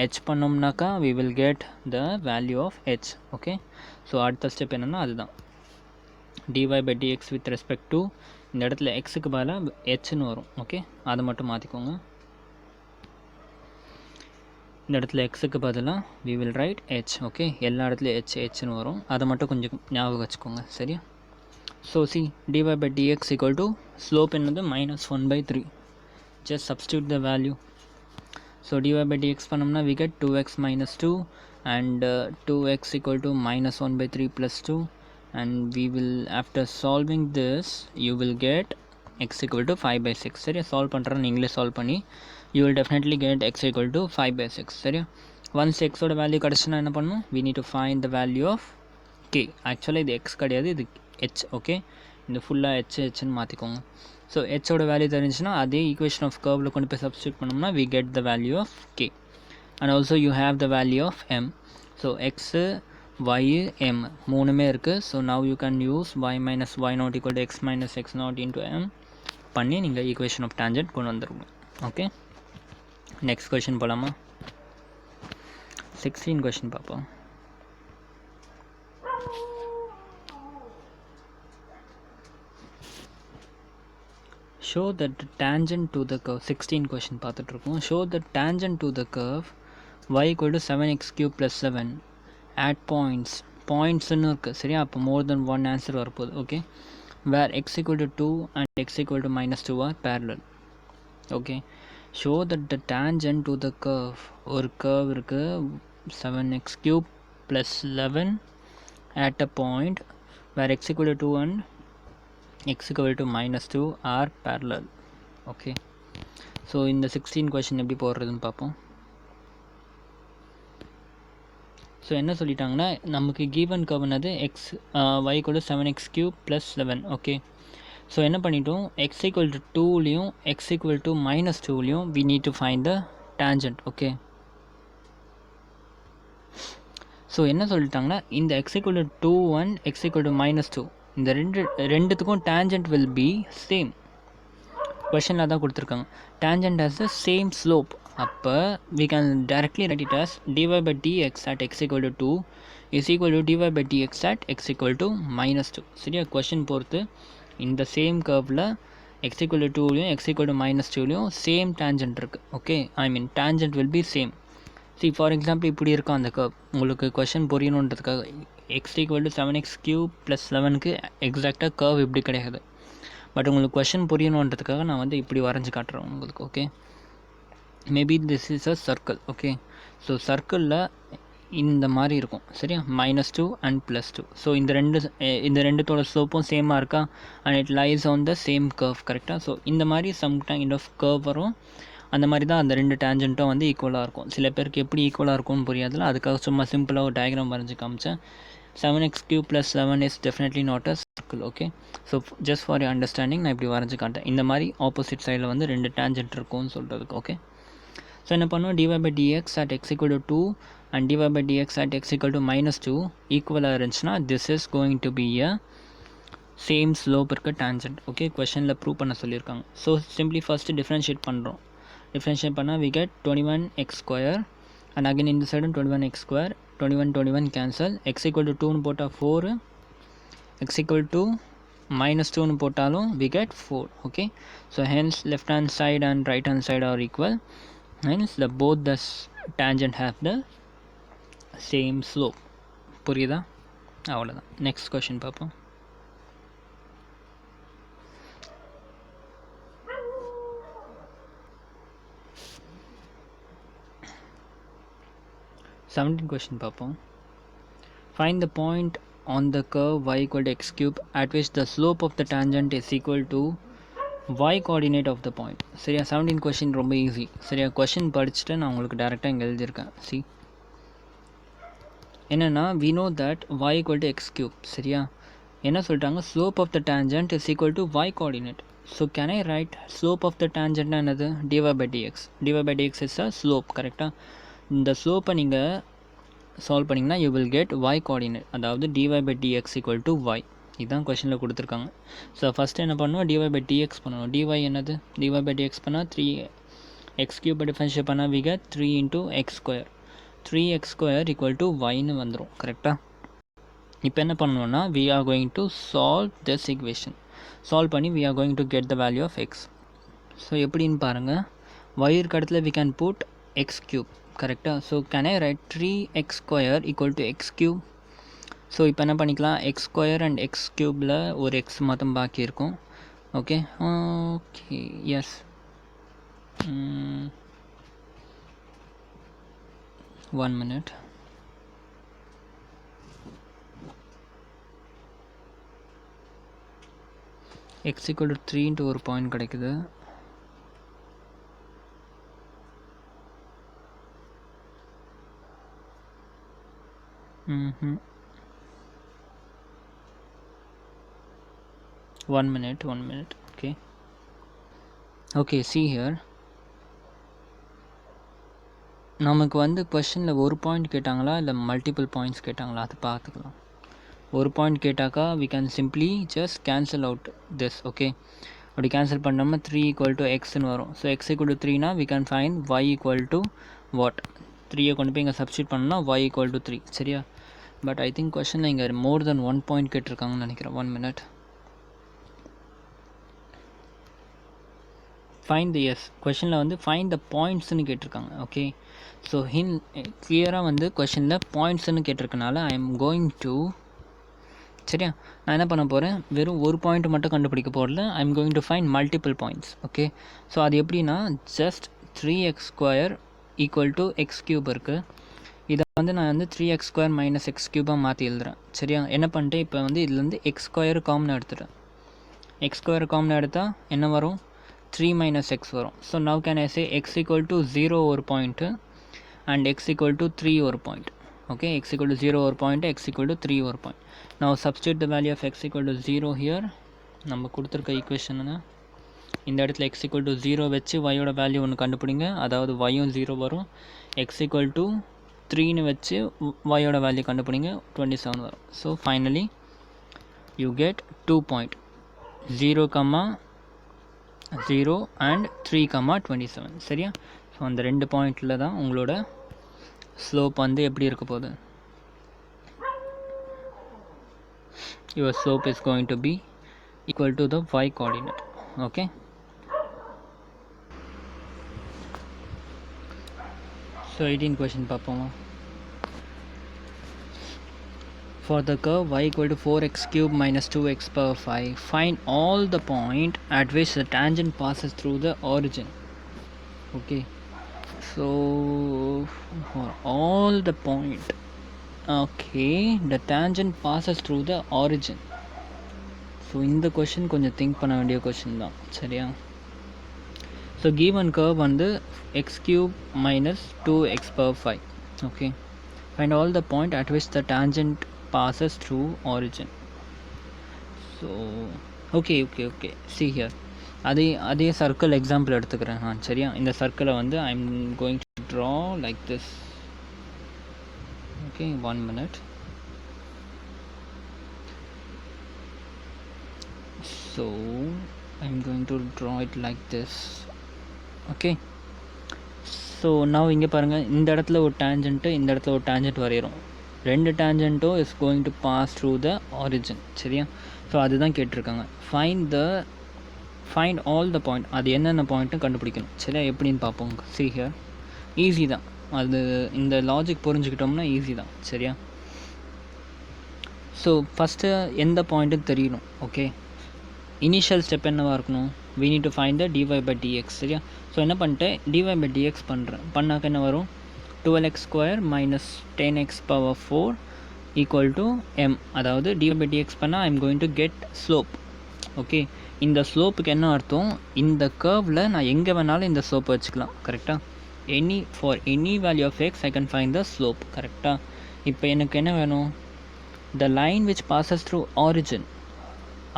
h பண்ணோம்னாக்கா we will get the value of h. Okay, so அடுத்த step என்னென்னா அதுதான் dy by dx with respect to இந்த இடத்துல xக்கு பதிலாக hன்னு வரும். ஓகே, அதை மட்டும் மாற்றிக்கோங்க. இந்த இடத்துல எக்ஸுக்கு பதிலாக we will write h. Okay, எல்லா இடத்துலையும் hன்னு வரும், அதை மட்டும் கொஞ்சம் ஞாபகம் வச்சுக்கோங்க. சரியா? So see dy by dx equal to slope என்னது -1 by 3. just substitute the value. so dy by dx பண்ணோம்னா we get 2x minus 2 and 2x equal to -1 by 3 plus 2 and we will, after solving this you will get x equal to 5 by 6. சரியா? Solve பண்ணுறேன், நீங்களே solve பண்ணி you will definitely get x equal to 5 by 6. சரியா? Once எக்ஸோட value கிடச்சுன்னா என்ன பண்ணணும், we need to find the value of k. ஆக்சுவலாக இது எக்ஸ் கிடையாது, இது ஹெச். ஓகே, இந்த ஃபுல்லாக ஹெச்னு மாற்றிக்கோங்க. ஸோ ஹெச்சோட வேல்யூ தெரிஞ்சுன்னா அதே ஈக்குவேஷன் ஆஃப் கர்வில் கொண்டு போய் சப்ஸ்டியூட் பண்ணோம்னா we get the value of k. and also you have the value of m. so x, y, m மூணுமே இருக்குது. So now you can use y minus y not equal to x minus x not into m பண்ணி நீங்கள் equation of tangent கொண்டு வந்துருங்க. Okay, next question போகலாமா? 16 question பார்ப்போம். show that the tangent to the curve, 16 question பார்த்துட்ருக்கோம். show the tangent to the curve y equal to 7x cube plus 7 at pointsன்னு இருக்குது சரியா. அப்போ more than one answer வரப்போகுது. Okay, where x equal to 2 and x equal to minus 2 are parallel. Okay, show that the tangent to the curve, ஒரு curve இருக்குது 7x cube plus 11 at a point where x equal to 2 and x equal to minus 2 are parallel. Okay, so இந்த 16 question எப்படி போடுறதுன்னு பார்ப்போம். So என்ன சொல்லிட்டாங்கன்னா நமக்கு given curve என்னது x y equal to 7x cube plus 11. Okay, so என்ன பண்ணிட்டோம், x equal to 2லையும் x equal to minus 2லையும் we need to find the tangent. Okay, so என்ன சொல்லிட்டாங்கன்னா இந்த x equal to 2 and x equal to minus 2 இந்த ரெண்டுத்துக்கும் tangent will be same. கொஷனில் தான் கொடுத்துருக்காங்க tangent has the same slope. அப்போ we can directly write it as dy by dx at x equal to 2 is equal to dy by dx at x equal to minus 2. சரியா, question பொறுத்து இந்த same கர்வில் x equal to 2லையும் x equal to minus 2லையும் same tangent இருக்குது. Okay, I mean tangent will be same. see for example இப்படி இருக்கும் அந்த கர்வ். உங்களுக்கு கொஷின் புரியணுன்றதுக்காக x equal to 7x cube plus 11க்கு எக்ஸாக்டாக கர்வ் இப்படி கிடையாது. பட் உங்களுக்கு கொஷின் புரியணுன்றதுக்காக நான் வந்து இப்படி வரைஞ்சி காட்டுறேன் உங்களுக்கு. Okay, maybe this is a circle. Okay, so சர்க்கிளில் இந்த மாதிரி இருக்கும் சரியா, -2 அண்ட் +2. ஸோ இந்த ரெண்டுத்தோட ஸ்லோப்பும் சேமாக இருக்கா, and it lies on the same curve கரெக்டாக. ஸோ இந்த மாதிரி சம் கைண்ட் ஆஃப் கர்வ் வரும். அந்த மாதிரி தான் அந்த ரெண்டு டேஞ்சண்ட்டும் வந்து ஈக்குவலாக இருக்கும். சில பேருக்கு எப்படி ஈக்குவலாக இருக்கும்னு புரியாதுல, அதுக்காக சும்மா சிம்பிளாக ஒரு டயக்ராம் வரைஞ்சி காமிச்சேன். 7x cube plus 11 is definitely not a circle. Okay, so just for you understanding நான் இப்படி வரைஞ்சி காட்டேன். இந்த மாதிரி ஆப்போசிட் சைடில் வந்து ரெண்டு டேஞ்சண்ட் இருக்கும்னு சொல்கிறதுக்கு. ஓகே, ஸோ என்ன பண்ணுவோம், dy by dx at x equal to 2 and dy by dx at x equal to minus 2 ஈக்குவலாக இருந்துச்சுன்னா this is going to be a same slope இருக்க டேஞ்சண்ட். ஓகே, கொஷனில் ப்ரூவ் பண்ண சொல்லியிருக்காங்க. ஸோ சிம்பிளி ஃபஸ்ட்டு டிஃப்ரென்ஷியேட் பண்ணுறோம். Differentiate பண்ணால் we get 21x square and again இந்த சைடும் 21x square, 21 cancel, x equal to 2னு போட்டால் 4, x equal to minus 2னு போட்டாலும் we get 4. Okay, so hence left hand side and right hand side are equal, hence both the tangent have the same slope. புரியுதா? அவ்வளோதான். Next question பார்ப்போம். Question பார்ப்போம். Find the point on the curve y equal to x cube at which the slope of the tangent is equal to y coordinate of the point. சரியா, 17 question ரொம்ப easy. சரியா, question படிச்சுட்டு நான் உங்களுக்கு டேரெக்டாக இங்கே எழுதியிருக்கேன். சி என்னென்னா we know that y equal to x cube. சரியா, என்ன சொல்லிட்டாங்க, slope of the tangent is equal to y coordinate. so can I write slope of the tangent என்னது, dy by dx. dy by dx is a slope கரெக்டாக. இந்த ஸ்லோப்பை நீங்கள் solve பண்ணிங்கன்னா you will get y coordinate, அதாவது dy by dx equal to y. இதுதான் கொஷனில் கொடுத்துருக்காங்க. So first என்ன பண்ணுவோம், dy by dx பண்ணணும். dy என்னது, dy by dx பண்ணால் 3x cube டிஃபரன்ஷியேட் பண்ணால் we get 3 into x square. 3x square equal to yன்னு வந்துடும் கரெக்டாக. இப்போ என்ன பண்ணணும்னா we are going to solve this equation. Solve பண்ணி we are going to get the value of x. So எப்படின்னு பாருங்கள், y இருக்க இடத்துல we can put x cube கரெக்டாக. So can I right 3x square equal to x cube. So இப்போ என்ன பண்ணிக்கலாம், x square and x cubeல ஒரு x மட்டும் பாக்கி இருக்கும். Okay okay yes, 1 minute. x equal to 3 into ஒரு பாயிண்ட் கிடைக்குது. 1 minute. Okay, see here. நமக்கு வந்து கொஷனில் ஒரு பாயிண்ட் கேட்டாங்களா இல்லை மல்டிபிள் பாயிண்ட்ஸ் கேட்டாங்களா அது பார்த்துக்கலாம். ஒரு பாயிண்ட் கேட்டாக்கா we can simply just cancel out this. Okay, அப்படி கேன்சல் பண்ணோம்னா 3 = xன்னு வரும். So x = 3னா we can find y = what? 3 கொண்டு போய் இங்கே சப்ஸ்டியூட் பண்ணோம்னா y = 3. சரியா? பட் ஐ திங்க் கொஷனில் இங்கே மோர் தென் 1 பாயிண்ட் கேட்டிருக்காங்கன்னு நினைக்கிறேன். 1 minute. ஃபைண்ட் தி கொஷனில் வந்து ஃபைண்ட் த பாயிண்ட்ஸ்னு கேட்டிருக்காங்க. ஓகே, ஸோ கிளியராக வந்து கொஷனில் பாயிண்ட்ஸ்னு கேட்டிருக்கனால ஐ எம் கோயிங் டு, சரியா, நான் என்ன பண்ண போகிறேன், வெறும் ஒரு பாயிண்ட் மட்டும் கண்டுபிடிக்க போகிறல, I am going to find multiple points. Okay, so அது எப்படின்னா ஜஸ்ட் 3x² = x³ இருக்குது. இதை வந்து நான் வந்து 3x² - x³ மாற்றி எழுதுகிறேன். சரியா? என்ன பண்ணிட்டேன், இப்போ வந்து இதுலேருந்து x² காமன் எடுத்துட்டேன். x² காமன் எடுத்தால் என்ன வரும், 3 - x வரும். So now can I say x = 0 ஒரு பாயிண்ட்டு அண்ட் x = 3 ஒரு பாயிண்ட். ஓகே, x = 0 ஒரு பாயிண்ட், x = 3 ஒரு point. Now substitute the value of x = 0 here. நம்ம கொடுத்துருக்க ஈக்குவேஷனை இந்த இடத்துல x = 0 வச்சு y-ஓட வேல்யூ ஒன்று கண்டுபிடிங்க. அதாவது y-ம் 0 வரும். x = 3ன்னு வச்சு y-ஓட வேல்யூ கண்டுபிடிங்க, 27 வரும். So finally you get 2 point, 0, 0 and 3, 27. சரியா? ஸோ அந்த 2 பாயிண்டில் தான் உங்களோட ஸ்லோப் வந்து எப்படி இருக்க போகுது. Your slope is going to be equal to the y coordinate. Okay, so 18 question பார்ப்போமா. For the curve y = 4x³ - 2x⁵, find all the point at which the tangent passes through the origin. Okay, so for all the point, okay, the tangent passes through the origin. So இந்த question கொஞ்சம் think பண்ண வேண்டிய question தான். சரியா? So given curve வந்து x³ - 2x⁵. Okay, find all the point at which the tangent passes through origin. So okay, see here, அதே circle example எடுத்துக்கிறேன் நான். சரியா? இந்த சர்க்கிளை வந்து ஐ am going to draw like this. Okay, 1 minute. So I'm going to draw it like this. Okay, so now இங்கே பாருங்கள், இந்த இடத்துல ஒரு டேஞ்சன்ட்டு, இந்த இடத்துல ஒரு டேஞ்சன்ட் வரைகிறோம். 2 டேஞ்சன்ட்டும் is going to pass through the origin. சரியா? ஸோ அதுதான் கேட்டிருக்காங்க. ஃபைண்ட் ஆல் த பாயிண்ட், அது என்னென்ன பாயிண்ட்டும் கண்டுபிடிக்கணும். சரியா? எப்படின்னு பார்ப்போம். see here, ஈஸி தான் அது, இந்த லாஜிக் புரிஞ்சுக்கிட்டோம்னா ஈஸி தான். சரியா? ஸோ ஃபஸ்ட்டு எந்த பாயிண்ட்டுன்னு தெரியணும். ஓகே, இனிஷியல் ஸ்டெப் என்னவாக இருக்கணும், we need to find the dy/dx. சரியா? ஸோ என்ன பண்ணிட்டேன், dy/dx பண்ணாக்க என்ன வரும், 12x² - 10x⁴ = m. அதாவது dy/dx பண்ணால் ஐ am going to get slope. Okay, இந்த ஸ்லோப்புக்கு என்ன அர்த்தம், இந்த கர்வில் நான் எங்கே வேணாலும் இந்த ஸ்லோப்பை வச்சுக்கலாம். கரெக்டாக? For any value of x I can find the slope. கரெக்டாக? இப்போ எனக்கு என்ன வேணும், the line which passes through origin.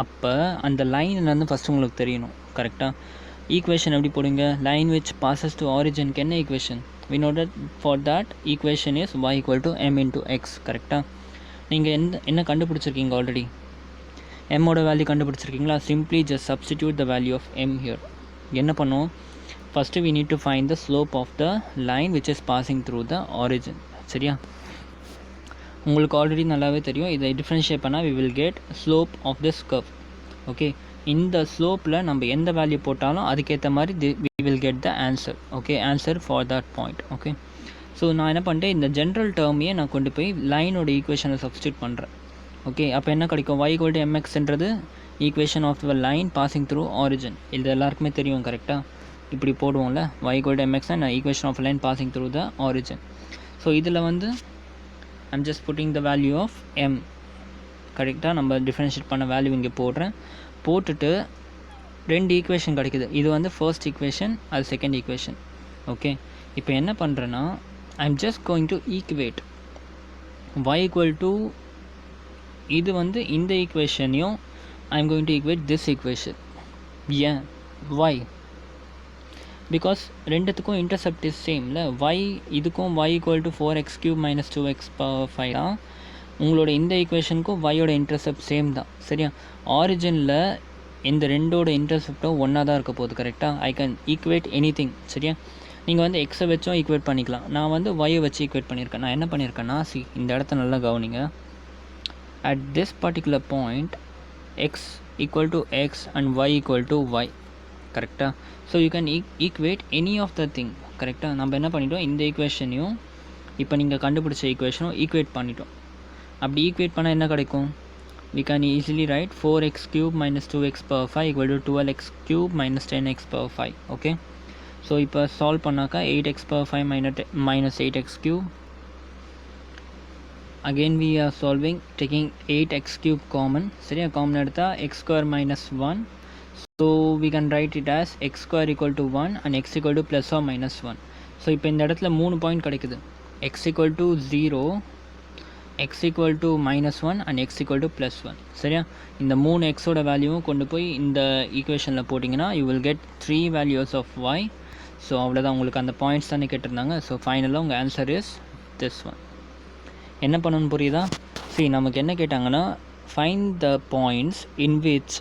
அப்போ அந்த லைன் என்னன்னு ஃபஸ்ட்டு உங்களுக்கு தெரியணும். கரெக்டாக? ஈக்குவேஷன் எப்படி போடுங்க, லைன் விச் பாசஸ் டு ஆரிஜினுக்கு என்ன equation, we know that for that equation is y = m × x. கரெக்டாக? நீங்கள் என்ன கண்டுபிடிச்சிருக்கீங்க ஆல்ரெடி, m-ஓட வேல்யூ கண்டுபிடிச்சிருக்கீங்களா. Simply just substitute the value of m here. என்ன பண்ணுவோம், first we need to find the slope of the line which is passing through the origin. சரியா? உங்களுக்கு ஆல்ரெடி நல்லாவே தெரியும், இதை டிஃப்ரென்ஷியேட் பண்ணால் we will get slope of this curve. Okay, இந்த ஸ்லோப்பில் நம்ம எந்த வேல்யூ போட்டாலும் அதுக்கேற்ற மாதிரி we will get the answer. Okay, answer for that point. Okay, so நான் என்ன பண்ணிட்டேன், இந்த ஜென்ரல் டேர்மையே நான் கொண்டு போய் லைனோட ஈக்குவேஷனை சப்ஸ்டியூட் பண்ணுறேன். ஓகே, அப்போ என்ன கிடைக்கும், y = mx equation of the line passing through origin. இது எல்லாருக்குமே தெரியும். கரெக்டாக? இப்படி போடுவோம்ல, y = mx equation of line passing through the origin. So இதில் வந்து I'm just putting the value of m. கரெக்டாக? நம்ம டிஃப்ரென்ஷியேட் பண்ண வேல்யூ இங்கே போடுறேன். போட்டுட்டு 2 ஈக்குவேஷன் கிடைக்குது. இது வந்து ஃபர்ஸ்ட் ஈக்குவேஷன், அது செகண்ட் ஈக்குவேஷன். ஓகே, இப்போ என்ன பண்ணுறேன்னா I am just going to equate. y equal to இது வந்து இந்த ஈக்குவேஷனையும் I am going to equate this equation. ஏன் y because ரெண்டுத்துக்கும் இன்டர்செப்ட் இஸ் சேம்ல y இதுக்கும் y equal to 4x³ minus 2x⁵ தான். உங்களோட இந்த ஈக்குவேஷனுக்கும் yயோட இன்டர்செப்ட் சேம் தான். சரியா? ஆரிஜினில் இந்த ரெண்டோட இன்டர்செப்டும் ஒன்றா தான் இருக்க போகுது. கரெக்டாக? I can equate any thing. சரியா? நீங்கள் வந்து எக்ஸை வச்சும் ஈக்குவேட் பண்ணிக்கலாம். நான் வந்து ஒய்யை வச்சு ஈக்குவேட் பண்ணியிருக்கேன். நான் என்ன பண்ணியிருக்கேன்னா இந்த இடத்த நல்லா கவனிங்க. At this particular point x equal to x and y equal to y. கரெக்டாக? So you can equate any of the thing. கரெக்டாக? நம்ம என்ன பண்ணிட்டோம், இந்த ஈக்குவேஷனையும் இப்போ நீங்கள் கண்டுபிடிச்ச ஈக்குவேஷனும் ஈக்குவேட் பண்ணிட்டோம். அப்படி ஈக்குவேட் பண்ணால் என்ன கிடைக்கும்? we can easily write 4x³ minus 2x⁵ equal to 12x³ minus 10x⁵. okay, so இப்போ சால்வ் பண்ணாக்கா 8x⁵ minus 8x³. again we are solving taking 8x³ common. சரியா? காமன் எடுத்தால் x² minus 1. so we can write it as x² equal to 1 and x equal to plus or minus 1. so இப்போ இந்த இடத்துல 3 point கிடைக்குது. x equal to 0, x equal to minus 1 and x equal to plus 1. சரியா? இந்த 3 xோட வேல்யூவும் கொண்டு போய் இந்த ஈக்குவேஷனில் போட்டிங்கன்னா you will get 3 values of y. So அவ்வளோதான், உங்களுக்கு அந்த பாயிண்ட்ஸ் தானே கேட்டிருந்தாங்க. ஸோ ஃபைனலாக உங்கள் ஆன்சர் இஸ் this one. என்ன பண்ணணும்னு புரியுதா? see நமக்கு என்ன கேட்டாங்கன்னா find the points in which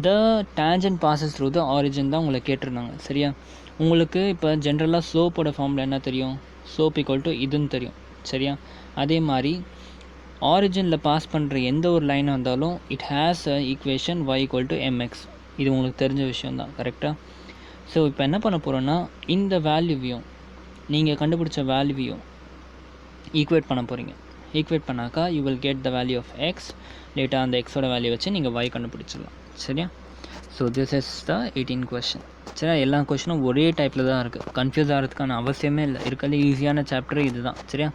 the tangent passes through the origin தான் உங்களை கேட்டிருந்தாங்க. சரியா? உங்களுக்கு இப்போ ஜென்ரலாக ஸ்லோப்போட ஃபார்மில் என்ன தெரியும்? ஸ்லோப் ஈக்குவல் டு இதுன்னு தெரியும். சரியா? அதே மாதிரி ஆரிஜினில் பாஸ் பண்ணுற எந்த ஒரு லைனாக இருந்தாலும் it has a equation y equal to mx. இது உங்களுக்கு தெரிஞ்ச விஷயந்தான். கரெக்டாக? ஸோ இப்போ என்ன பண்ண போகிறோன்னா இந்த வேல்யூவையும் நீங்கள் கண்டுபிடிச்ச வேல்யூவையும் ஈக்குவேட் பண்ண போகிறீங்க. ஈக்குவேட் பண்ணாக்கா you will get the value of x. லேட்டாக அந்த எக்ஸோட வேல்யூ வச்சு நீங்கள் y கண்டுபிடிச்சிடலாம். சரியா? So this is the 18 question. சரியா? எல்லா கொஷினும் ஒரே டைப்பில் தான் இருக்குது. கன்ஃபியூஸ் ஆகிறதுக்கான அவசியமே இல்லை. இருக்கல ஈஸியான சாப்டர் இது தான். சரியா?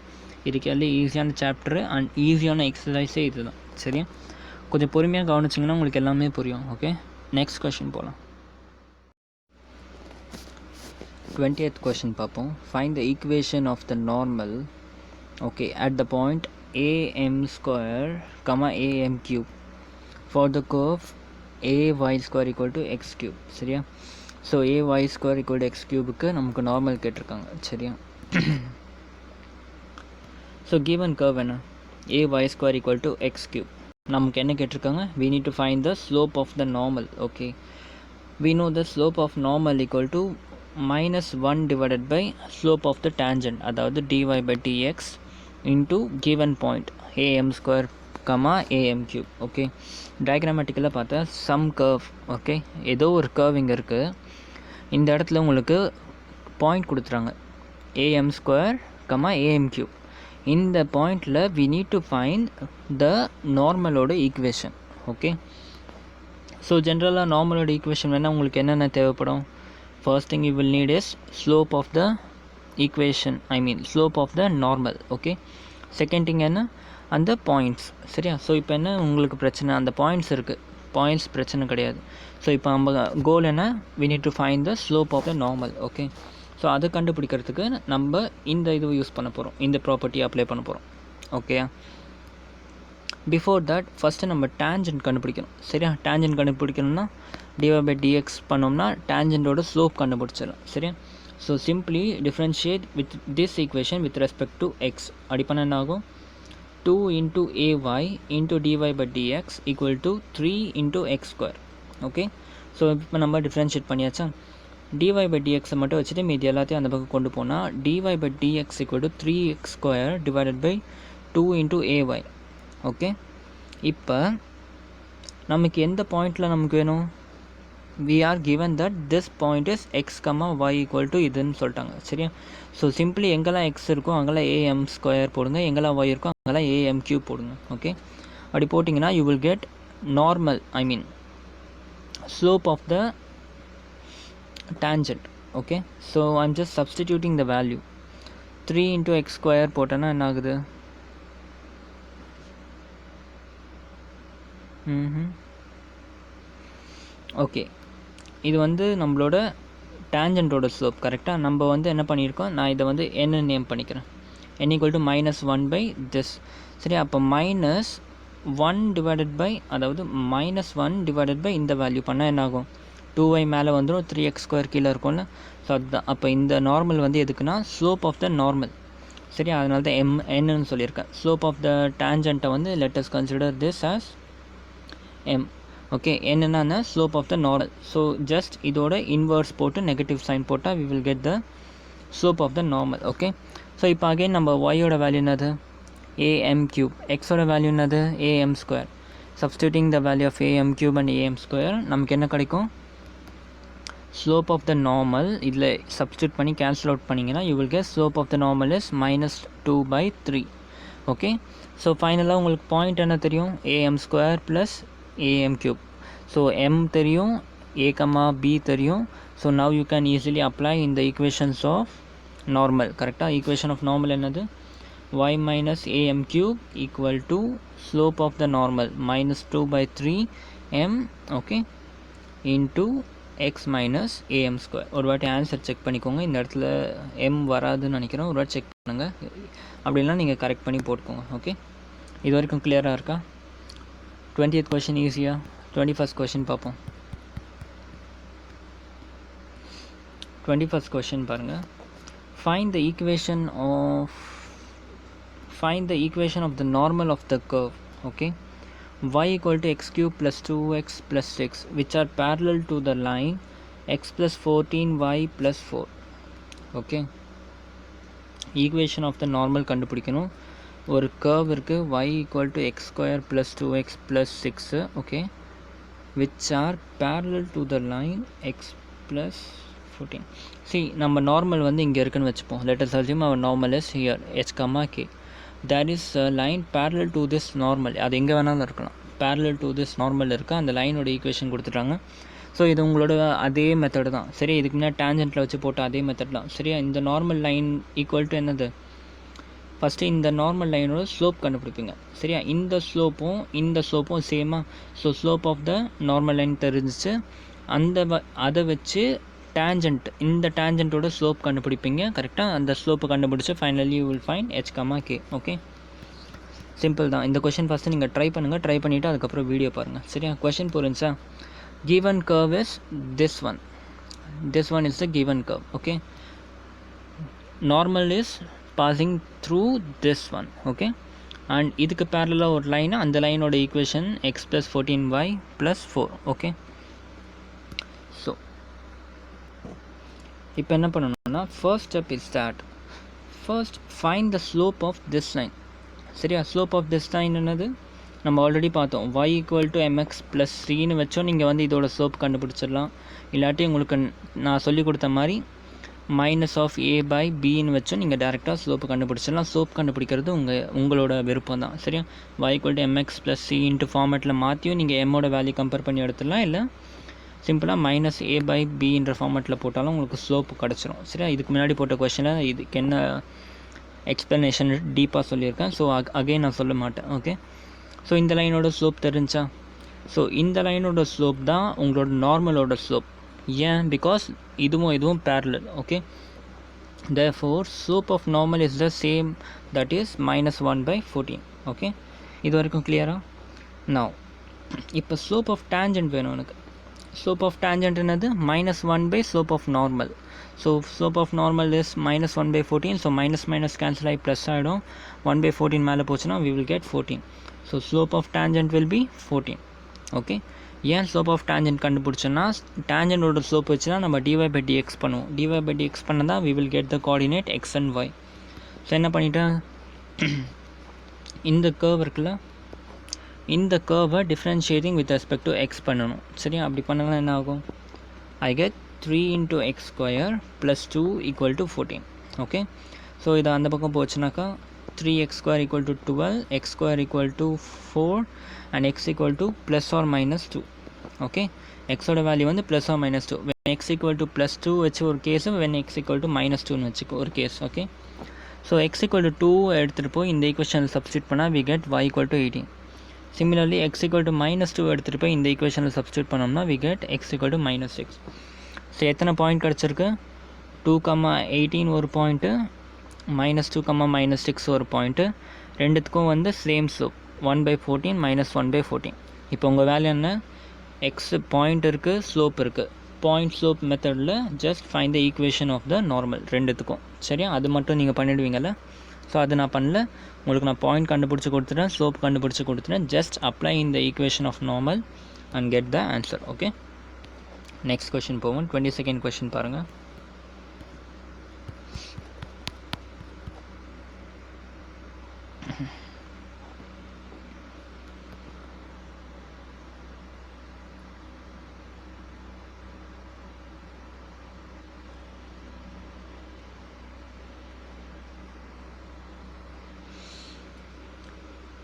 இருக்கல ஈஸியான சாப்டரு அண்ட் ஈஸியான எக்ஸசைஸே இது தான். சரியா? கொஞ்சம் பொறுமையாக கவனிச்சிங்கன்னா உங்களுக்கு எல்லாமே புரியும். ஓகே, நெக்ஸ்ட் கொஷின் போகலாம். 20th கொஷின் பார்ப்போம். Find the equation of the normal okay at the point am², am³ for the curve ay² equal to x³. சரியா? So ay² equal to x³ நமக்கு நார்மல் கேட்டிருக்காங்க. சரியா? ஸோ given curve என்ன? ay² equal to x³. நமக்கு என்ன கேட்டிருக்காங்க? we need to find the slope of the normal. okay, we know the slope of normal equal to minus 1 divided by slope of the tangent, அதாவது dy by dx into given point am² am³. Okay, டயக்ராமேட்டிக்கலாக பார்த்தா some curve. Okay, ஏதோ ஒரு curve இங்கே இருக்குது. இந்த இடத்துல உங்களுக்கு பாயிண்ட் கொடுத்துறாங்க am² am³. இந்த பாயிண்டில் we need to find the நார்மலோட ஈக்குவேஷன். ஓகே, ஸோ ஜென்ரலாக நார்மலோட ஈக்குவேஷன் வேணால் உங்களுக்கு என்னென்ன தேவைப்படும்? First thing you will need is slope of the equation, I mean slope of the normal. Okay, second thing என்ன? அந்த பாயிண்ட்ஸ். சரியா? ஸோ இப்போ என்ன உங்களுக்கு பிரச்சனை? அந்த பாயிண்ட்ஸ் இருக்குது. பாயிண்ட்ஸ் பிரச்சனை கிடையாது. ஸோ இப்போ நம்ம கோல் என்ன? We need to find the slope of the normal. Okay, so அதை கண்டுபிடிக்கிறதுக்கு நம்ம இந்த இது யூஸ் பண்ண போகிறோம், இந்த ப்ராப்பர்ட்டி அப்ளை பண்ண போகிறோம். ஓகே, பிஃபோர் தட் ஃபஸ்ட்டு நம்ம டேஞ்சன்ட் கண்டுபிடிக்கணும். சரியா? டேஞ்சன்ட் கண்டுபிடிக்கணும்னா dy by dx பண்ணோம்னா டேஞ்சன்ட்டோட ஸ்லோப் கண்டுபிடிச்சிடலாம். சரியா? So simply differentiate with this equation with respect to X. அப்படி பண்ண என்ன ஆகும்? 2 into ay into dy by dx equal to 3 into x². Okay, so இப்போ நம்ம டிஃப்ரென்ஷியேட் பண்ணியாச்சா? dy by dx மட்டும் வச்சுட்டு மீதி எல்லாத்தையும் அந்த பக்கம் கொண்டு போனால் dy by dx equal to 3x² divided by 2 into ay. Okay, இப்போ நமக்கு எந்த பாயிண்டில் நமக்கு வேணும்? we are given that this point is x, y equal to இதுன்னு சொல்லிட்டாங்க. சரியா? ஸோ சிம்பிளி எங்கெல்லாம் x இருக்கோ அங்கெல்லாம் am² போடுங்க, எங்கெல்லாம் y இருக்கோ அங்கெல்லாம் am³ போடுங்க. ஓகே, அப்படி போட்டிங்கன்னா you will get normal, I mean slope of the tangent. okay, so I'm just substituting the value. 3 into x² போட்டேன்னா என்ன ஆகுது? ஓகே, இது வந்து நம்மளோட டேஞ்சன்ட்டோட ஸ்லோப். கரெக்டாக? நம்ம வந்து என்ன பண்ணியிருக்கோம்? நான் இதை வந்து என்ன நேம் பண்ணிக்கிறேன்? n equal to minus 1 by this. சரி, அப்போ minus 1 divided by, அதாவது minus 1 divided by இந்த வேல்யூ பண்ணால் என்ன ஆகும்? 2y மேலே வந்துடும், 3x ஸ்கொயர் கீழே இருக்கும்ல. ஸோ அதுதான். அப்போ இந்த நார்மல் வந்து எதுக்குன்னா ஸ்லோப் ஆஃப் த நார்மல். சரி, அதனால தான் என்னன்னு சொல்லியிருக்கேன். ஸ்லோப் ஆஃப் த டேஞ்சண்ட்டை வந்து let us consider this as m. Okay, என்னென்னா slope of the normal. So just இதோட இன்வர்ஸ் போட்டு நெகட்டிவ் சைன் போட்டால் we will get the slope of the normal. Okay, so இப்போ அகைன் நம்ம y-ஓட வேல்யூ என்னது? am cube. x-ஓட வேல்யூ என்னது? am square. substituting the value of am cube and am square நமக்கு என்ன கிடைக்கும்? slope of the normal இதில் substitute பண்ணி cancel out பண்ணிங்கன்னா you will get slope of the normal is minus 2 by 3. Okay, so ஃபைனலாக உங்களுக்கு point என்ன தெரியும்? am square plus am cube. So m தெரியும், a, b தெரியும். So now you can easily apply in the equations of normal. கரெக்டாக equation of normal என்னது? y minus am cube equal to slope of the normal minus 2 by 3 m, okay, into x minus am square. ஒரு வாட்டி answer check பண்ணிக்கோங்க. இந்த இடத்துல m வராதுன்னு நினைக்கிறேன். ஒரு வாட்டி செக் பண்ணுங்கள், அப்படின்னா நீங்கள் கரெக்ட் பண்ணி போட்டுக்கோங்க. ஓகே, இது வரைக்கும் கிளியராக இருக்கா? 20th கொஷின் ஈஸியாக. 21st கொஷின் பார்ப்போம். 21st கொஷின் பாருங்கள். Find the equation of the normal of the curve. Okay, y equal to x cube plus 2x plus 6 which are parallel to the line x plus 14y plus 4. Okay, equation of the normal கண்டுபிடிக்கணும். ஒரு curve இருக்கு, y equal to x square plus 2x plus 6. okay, which are parallel to the line x plus 14. see, நம்ம normal வந்து இங்கே இருக்குன்னு வச்சுப்போம். let us assume our normal is here h, k. that is a line parallel to this normal. அது எங்கே வேணாலும் இருக்கலாம். parallel to this normal இருக்கா, அந்த லைனோட ஈக்குவேஷன் கொடுத்துட்டாங்க. ஸோ இது உங்களோட அதே மெத்தடு தான். சரி, இதுக்கு முன்னாடி டேஞ்சென்ட்டில் வச்சு போட்ட அதே மெத்தட் தான். சரியா, இந்த நார்மல் லைன் ஈக்குவல் டு என்னது? ஃபஸ்ட்டு இந்த நார்மல் லைனோட ஸ்லோப் கண்டுபிடிப்பீங்க. சரியா, இந்த ஸ்லோப்பும் சேமாக. So slope of the normal line தெரிஞ்சிச்சு, அதை வச்சு டேஞ்சண்ட், இந்த டேஞ்சண்ட்டோட ஸ்லோப் கண்டுபிடிப்பீங்க. கரெக்டாக அந்த ஸ்லோப்பை கண்டுபிடிச்சி finally you will find h, k. Okay, simple தான். இந்த கொஷின் ஃபஸ்ட்டு நீங்கள் ட்ரை பண்ணுங்கள். ட்ரை பண்ணிவிட்டு அதுக்கப்புறம் வீடியோ பாருங்கள். சரியா, கொஷின் புரிஞ்சா? given curve is this one is the given curve. okay, normal is passing through this one. okay, and இதுக்கு parallel ஒரு லைன், அந்த லைனோட equation x plus 14y plus 4. okay, ஸோ இப்போ என்ன பண்ணணும்னா first step is that first find the slope of this line. சரியா, slope of this line என்னது? நம்ம ஆல்ரெடி பார்த்தோம். y equal to mx plus 3ன்னு வச்சோம். நீங்கள் வந்து இதோட ஸ்லோப் கண்டுபிடிச்சிடலாம். இல்லாட்டி உங்களுக்கு நான் சொல்லி கொடுத்த மாதிரி மைனஸ் ஆஃப் a பை பின்னு வச்சோம் நீங்கள் டேரெக்டாக ஸ்லோப்பு கண்டுபிடிச்சிடலாம். ஸ்லோப் கண்டுபிடிக்கிறது உங்களோட விருப்பம் தான். சரியா, y equal to mx plus 3 into ஃபார்மேட்டில் மாற்றியும் நீங்கள் எம்மோட வேல்யூ கம்பேர் பண்ணி எடுத்துடலாம். இல்லை சிம்பிளாக மைனஸ் a பை பின்ற ஃபார்மேட்டில் போட்டாலும் உங்களுக்கு ஸ்லோப்பு கிடச்சிரும். சரியா, இதுக்கு முன்னாடி போட்ட கொஷனில் இதுக்கு என்ன எக்ஸ்ப்ளனேஷன் டீப்பாக சொல்லியிருக்கேன். ஸோ அகைன் நான் சொல்ல மாட்டேன். ஓகே, ஸோ இந்த லைனோட ஸ்லோப் தெரிஞ்சா? ஸோ இந்த லைனோட ஸ்லோப் தான் உங்களோட நார்மலோட ஸ்லோப். ஏன்? பிகாஸ் இதுவும் parallel. Okay, therefore slope of normal is the same, that is minus 1 by 14. Okay, இது வரைக்கும் கிளியரா? now இப்போ ஸ்லோப் ஆஃப் டேஞ்சன்ட் வேணும் எனக்கு. ஸ்லோப் ஆஃப் டேஞ்சன்ட் என்னது? minus 1 by slope of normal. So slope of normal is minus 1 by 14. So minus cancel ஆகி plus ஆகிடும். 1 by 14 மேலே போச்சுன்னா we will get 14. So slope of tangent will be 14. Okay, ஏன் slope of tangent கண்டுபிடிச்சோன்னா டேஞ்சன்டோட slope வச்சுன்னா நம்ம dy by dx பண்ணுவோம். dy by dx பண்ணால் தான் we will get the coordinate x and y. ஸோ என்ன பண்ணிட்டேன், இந்த கர்வ் இருக்குல்ல, இந்த கர்வை differentiating with respect to x பண்ணணும். சரியா, அப்படி பண்ணலாம் என்ன ஆகும்? I get 3 into x square plus 2 equal to 14. Okay, so இது அந்த பக்கம் போச்சுனாக்கா 3x square equal to 12, x square equal to 4 and x equal to plus or minus 2. Okay, xோட வேல்யூ வந்து plus or minus 2. when x equal to plus 2 வச்சு ஒரு case, when x equal to minus 2ன்னு வச்சுக்கோ ஒரு case. Okay, so x equal to 2 எடுத்துகிட்டு போய் இந்த ஈக்குவேஷனில் சப்ஸ்டியூட் பண்ணால் we get y equal to 18. Similarly x equal to minus 2 எடுத்துகிட்டு போய் இந்த ஈக்குவேஷனில் சப்ஸ்டியூட் பண்ணோம்னா we get x equal to minus 6. So எத்தனை பாயிண்ட் கிடச்சிருக்கு? 2, 18 ஒரு பாயிண்ட்டு, -2, -6 ஒரு பாயிண்ட்டு, ரெண்டுத்துக்கும் வந்து சேம் ஸ்லோப் 1/14 -1/14. இப்போ உங்கள் வேல்யூ என்ன, எக்ஸ் பாயிண்ட் இருக்குது, ஸ்லோப் இருக்குது. பாயிண்ட் ஸ்லோப் மெத்தடில் just find the equation of the normal ரெண்டுத்துக்கும். சரியா, அது மட்டும் நீங்கள் பண்ணிடுவீங்கள்ல. ஸோ அது நான் பண்ணல, உங்களுக்கு நான் பாயிண்ட் கண்டுபிடிச்சி கொடுத்துட்டேன், ஸ்லோப் கண்டுபிடிச்சி கொடுத்துட்டேன். ஜஸ்ட் அப்ளை இந்த equation of normal and get the answer. Okay, next question போவோம். 22nd கொஷின் பாருங்கள்.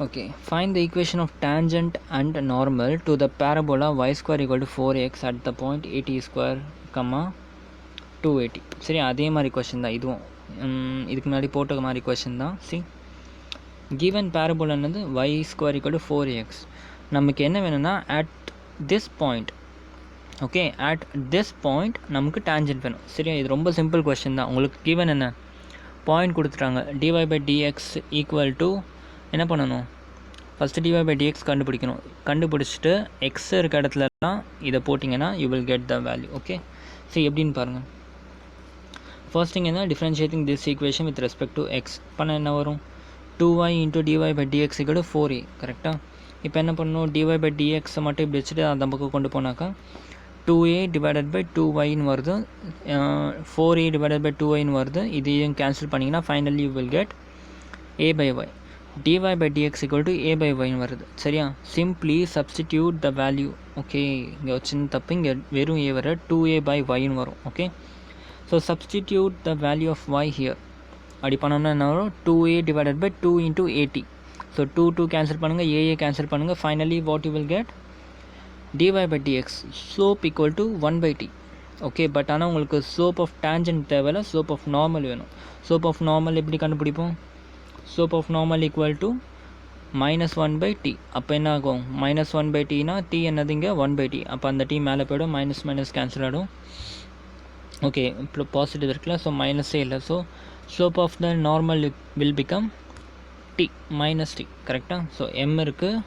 Okay, find the equation of tangent and normal to the parabola y square equal to 4x at the point 80 square, 280. சரி, அதே மாதிரி question தான் இதுவும். இதுக்கு முன்னாடி போட்ட மாதிரி கொஷின் தான். சி, given parabola என்னது y square equal to 4x. நமக்கு என்ன வேணும்னா at this point, okay, at this point நமக்கு tangent வேணும். சரியா, இது ரொம்ப சிம்பிள் கொஷின் தான். உங்களுக்கு given என்ன பாயிண்ட் கொடுத்துட்டாங்க, dy/dx ஈக்குவல் டு என்ன பண்ணணும், ஃபஸ்ட்டு dy/dx கண்டுபிடிக்கணும். கண்டுபிடிச்சிட்டு எக்ஸ் இருக்க இடத்துலலாம் இதை போட்டிங்கன்னா you will get the value. Okay, சரி எப்படின்னு பாருங்கள். ஃபர்ஸ்ட் திங் என்ன, differentiating this equation with respect to X பண்ண என்ன வரும், 2y × dy/dx = 4a. கரெக்டாக, இப்போ என்ன பண்ணணும், dy/dx மட்டும் இப்படி வச்சுட்டு அந்த பக்கம் கொண்டு போனாக்கா 2a / 2yன்னு வருது, 4a / 2yன்னு வருது. இதையும் கேன்சல் பண்ணிங்கன்னா finally you will get a/y. dy/dx = a/y வருது. சரியா, simply substitute the value. Okay, இங்கே ஒரு சின்ன தப்பு, இங்கே வெறும் a வர 2a/yன்னு வரும். Okay, so substitute the value of y here. அப்படி பண்ணோம்னா என்ன வரும், 2a / 2 × 80. ஸோ 2 கேன்சல் பண்ணுங்கள், a கேன்சல் பண்ணுங்கள். Finally what you will get, dy/dx slope equal to 1/t. Okay, but ஆனால் உங்களுக்கு ஸ்லோப் ஆஃப் டேஞ்சன்ட் தேவையில்ல, ஸ்லோப் ஆஃப் நார்மல் வேணும். ஸ்லோப் ஆஃப் நார்மல் எப்படி கண்டுபிடிப்போம், slope of normal equal to -1/t. அப்போ என்ன ஆகும், -1/tனா t என்னது இங்கே 1/t. அப்போ அந்த t மேலே போய்டும், மைனஸ் கேன்சல் ஆகிடும். ஓகே, இப்போ பாசிட்டிவ் இருக்குல்ல, ஸோ மைனஸே இல்லை. So slope of the normal will become t -t. கரெக்டாக, ஸோ m இருக்குது,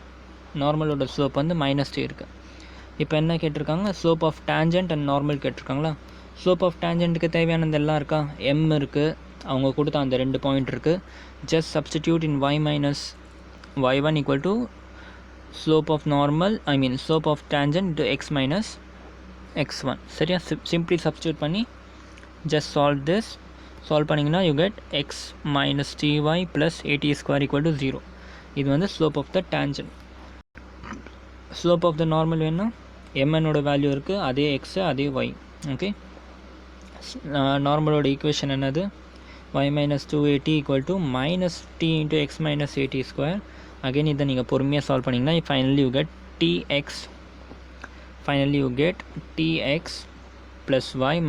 நார்மலோட ஸ்லோப் வந்து -t இருக்குது. இப்போ என்ன கேட்டிருக்காங்க, slope of tangent and normal கேட்டிருக்காங்களா. ஸ்லோப் ஆஃப் டேஞ்சன்ட்டுக்கு தேவையானது எல்லாம் இருக்கா, m இருக்குது, அவங்க கொடுத்த அந்த 2 பாயிண்ட் இருக்குது. Just substitute in y - y1 equal to slope of normal, slope of tangent to x - x1. சரியா, சிம்பிளி சப்ஸ்டியூட் பண்ணி ஜஸ்ட் சால்வ் பண்ணிங்கன்னா you get x - ty + 80² equal to 0. இது வந்து slope of the tangent. Slope of the normal வேணும்னா mnோட value இருக்குது, அதே x அதே y. ஓகே, நார்மலோட ஈக்குவேஷன் என்னது, y - 280 equal to -t × x - 80². Again இதை நீங்கள் பொறுமையாக சால்வ் பண்ணிங்கன்னா finally you get tx + y -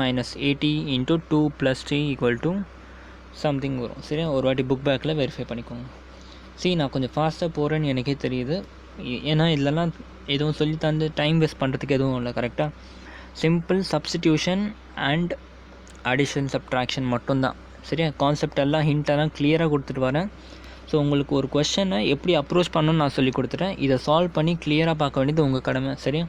80 × 2 + t equal to something வரும். சரியா, ஒரு வாட்டி புக் பேக்கில் வெரிஃபை பண்ணிக்கோங்க. சரி, நான் கொஞ்சம் ஃபாஸ்ட்டாக போகிறேன்னு எனக்கே தெரியுது, ஏன்னா இதெல்லாம் எதுவும் சொல்லி தந்து டைம் வேஸ்ட் பண்ணுறதுக்கு எதுவும் இல்லை. கரெக்டாக, simple substitution and addition subtraction மட்டும்தான். சரியா, கான்செப்ட் எல்லாம் ஹிண்டெல்லாம் கிளியராக கொடுத்துட்டு வரேன். ஸோ உங்களுக்கு ஒரு கொஷனை எப்படி அப்ரோச் பண்ணணும்னு நான் சொல்லி கொடுத்துட்டேன். இதை சால்வ் பண்ணி கிளியராக பார்க்க வேண்டியது உங்கள் கடமை. சரியா,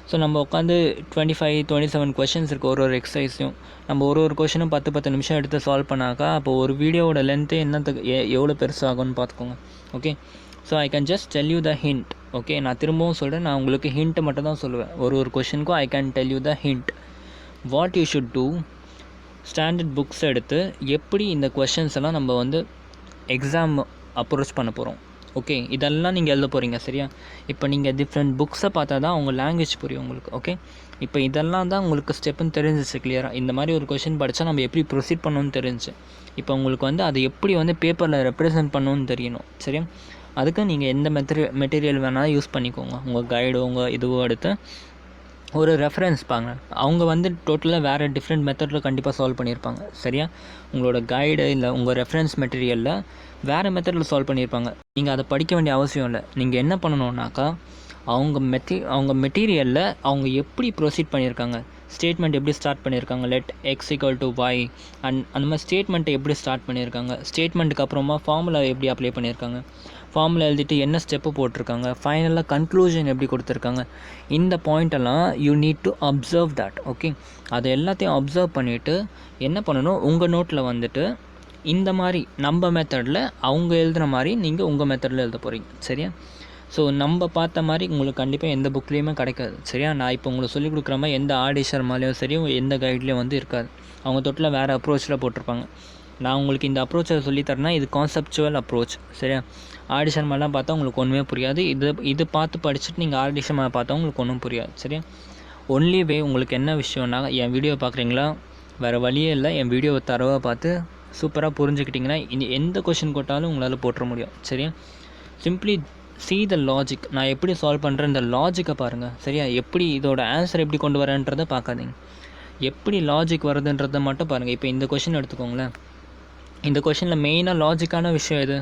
ஸோ நம்ம உட்காந்து 25-27 கொஷின்ஸ் இருக்குது ஒரு எக்ஸசைஸையும். நம்ம ஒரு கொஷினும் 10 நிமிஷம் எடுத்து சால்வ் பண்ணாக்கா அப்போ ஒரு வீடியோவோட லென்த்து என்னத்துக்கு எவ்வளோ பெருசாகும்னு பார்த்துக்கோங்க. Okay, so I can just tell you the hint. Okay, நான் திரும்பவும் சொல்கிறேன், நான் உங்களுக்கு ஹிண்ட்டு மட்டும் தான் சொல்லுவேன். ஒரு கொஷினுக்கும் I can tell you the hint. What you should do, standard books எடுத்து எப்படி இந்த கொஷின்ஸ் எல்லாம் நம்ம வந்து எக்ஸாம் அப்ரோச் பண்ண போகிறோம். ஓகே, இதெல்லாம் நீங்கள் எழுத போகிறீங்க. சரியா, இப்போ நீங்கள் டிஃப்ரெண்ட் புக்ஸை பார்த்தா தான் அவங்க லாங்குவேஜ் புரியும் உங்களுக்கு. ஓகே, இப்போ இதெல்லாம் தான் உங்களுக்கு ஸ்டெப்புன்னு தெரிஞ்சிச்சு கிளியராக. இந்த மாதிரி ஒரு கொஷின் படித்தா நம்ம எப்படி ப்ரொசீட் பண்ணணும்னு தெரிஞ்சு, இப்போ உங்களுக்கு வந்து அதை எப்படி வந்து பேப்பரில் ரெப்ரசன்ட் பண்ணணும்னு தெரியணும். சரியா, அதுக்கு நீங்கள் எந்த மெட்டீரியல் வேணாலும் யூஸ் பண்ணிக்கோங்க. உங்கள் கைடோ உங்கள் இதுவோ எடுத்து ஒரு ரெஃபரன்ஸ் பாங்க. அவங்க வந்து டோட்டலாக வேறு டிஃப்ரெண்ட் மெத்தடில் கண்டிப்பாக சால்வ் பண்ணியிருப்பாங்க. சரியா, உங்களோட கைடு இல்லை உங்கள் ரெஃபரன்ஸ் மெட்டீரியலில் வேறு மெத்தடில் சால்வ் பண்ணியிருப்பாங்க. நீங்கள் அதை படிக்க வேண்டிய அவசியம் இல்லை. நீங்கள் என்ன பண்ணணுன்னாக்கா அவங்க மெட்டீரியலில் அவங்க எப்படி ப்ரொசீட் பண்ணியிருக்காங்க, ஸ்டேட்மெண்ட் எப்படி ஸ்டார்ட் பண்ணியிருக்காங்க, let x equal to y அந்த மாதிரி ஸ்டேட்மெண்ட்டை எப்படி ஸ்டார்ட் பண்ணியிருக்காங்க, ஸ்டேட்மெண்ட்டுக்கு அப்புறமா ஃபார்முலா எப்படி அப்ளை பண்ணியிருக்காங்க, ஃபார்முலா எழுதிட்டு என்ன ஸ்டெப்பு போட்டிருக்காங்க, ஃபைனலாக கன்க்ளூஷன் எப்படி கொடுத்துருக்காங்க, இந்த பாயிண்டெல்லாம் you need to observe that. Okay, அதை எல்லாத்தையும் அப்சர்வ் பண்ணிவிட்டு என்ன பண்ணணும், உங்கள் நோட்டில் வந்துட்டு இந்த மாதிரி நம்ம மெத்தடில் அவங்க எழுதுகிற மாதிரி நீங்கள் உங்கள் மெத்தடில் எழுத போகிறீங்க. சரியா? ஸோ நம்ம பார்த்த மாதிரி உங்களுக்கு கண்டிப்பாக எந்த புக்லேயுமே கிடைக்காது. சரியா? நான் இப்போ உங்களுக்கு சொல்லிக் கொடுக்குற மாதிரி எந்த ஆடிஷர் மேலேயும் சரி எந்த கைட்லேயும் வந்து இருக்காது. அவங்க தொட்டில் வேறு அப்ரோச்சில் போட்டிருப்பாங்க. நான் உங்களுக்கு இந்த அப்ரோச்சை சொல்லித்தரேன்னா இது கான்செப்சுவல் அப்ரோச். சரியா? ஆடிஷன் மேலாம் பார்த்தா உங்களுக்கு ஒன்றுமே புரியாது. இது பார்த்து படிச்சுட்டு நீங்கள் ஆடிஷன் மேலே பார்த்தா உங்களுக்கு ஒன்றும் புரியாது. சரியா? ஒன்லி வே உங்களுக்கு என்ன விஷயம்னா, என் வீடியோ பார்க்குறீங்களா, வேறு வழியே இல்லை, என் வீடியோவை தரவாக பார்த்து சூப்பராக புரிஞ்சுக்கிட்டிங்கன்னா எந்த கொஷின் போட்டாலும் உங்களால் போட்டுற முடியும். சரியா? Simply see the logic. நான் எப்படி சால்வ் பண்ணுறேன் இந்த லாஜிக்கை பாருங்கள். சரியா? எப்படி இதோட ஆன்சர் எப்படி கொண்டு வரேன்றதை பார்க்காதீங்க, எப்படி லாஜிக் வருதுன்றதை மட்டும் பாருங்கள். இப்போ இந்த கொஷின் எடுத்துக்கோங்களேன். இந்த கொஷினில் மெயினாக லாஜிக்கான விஷயம் எது,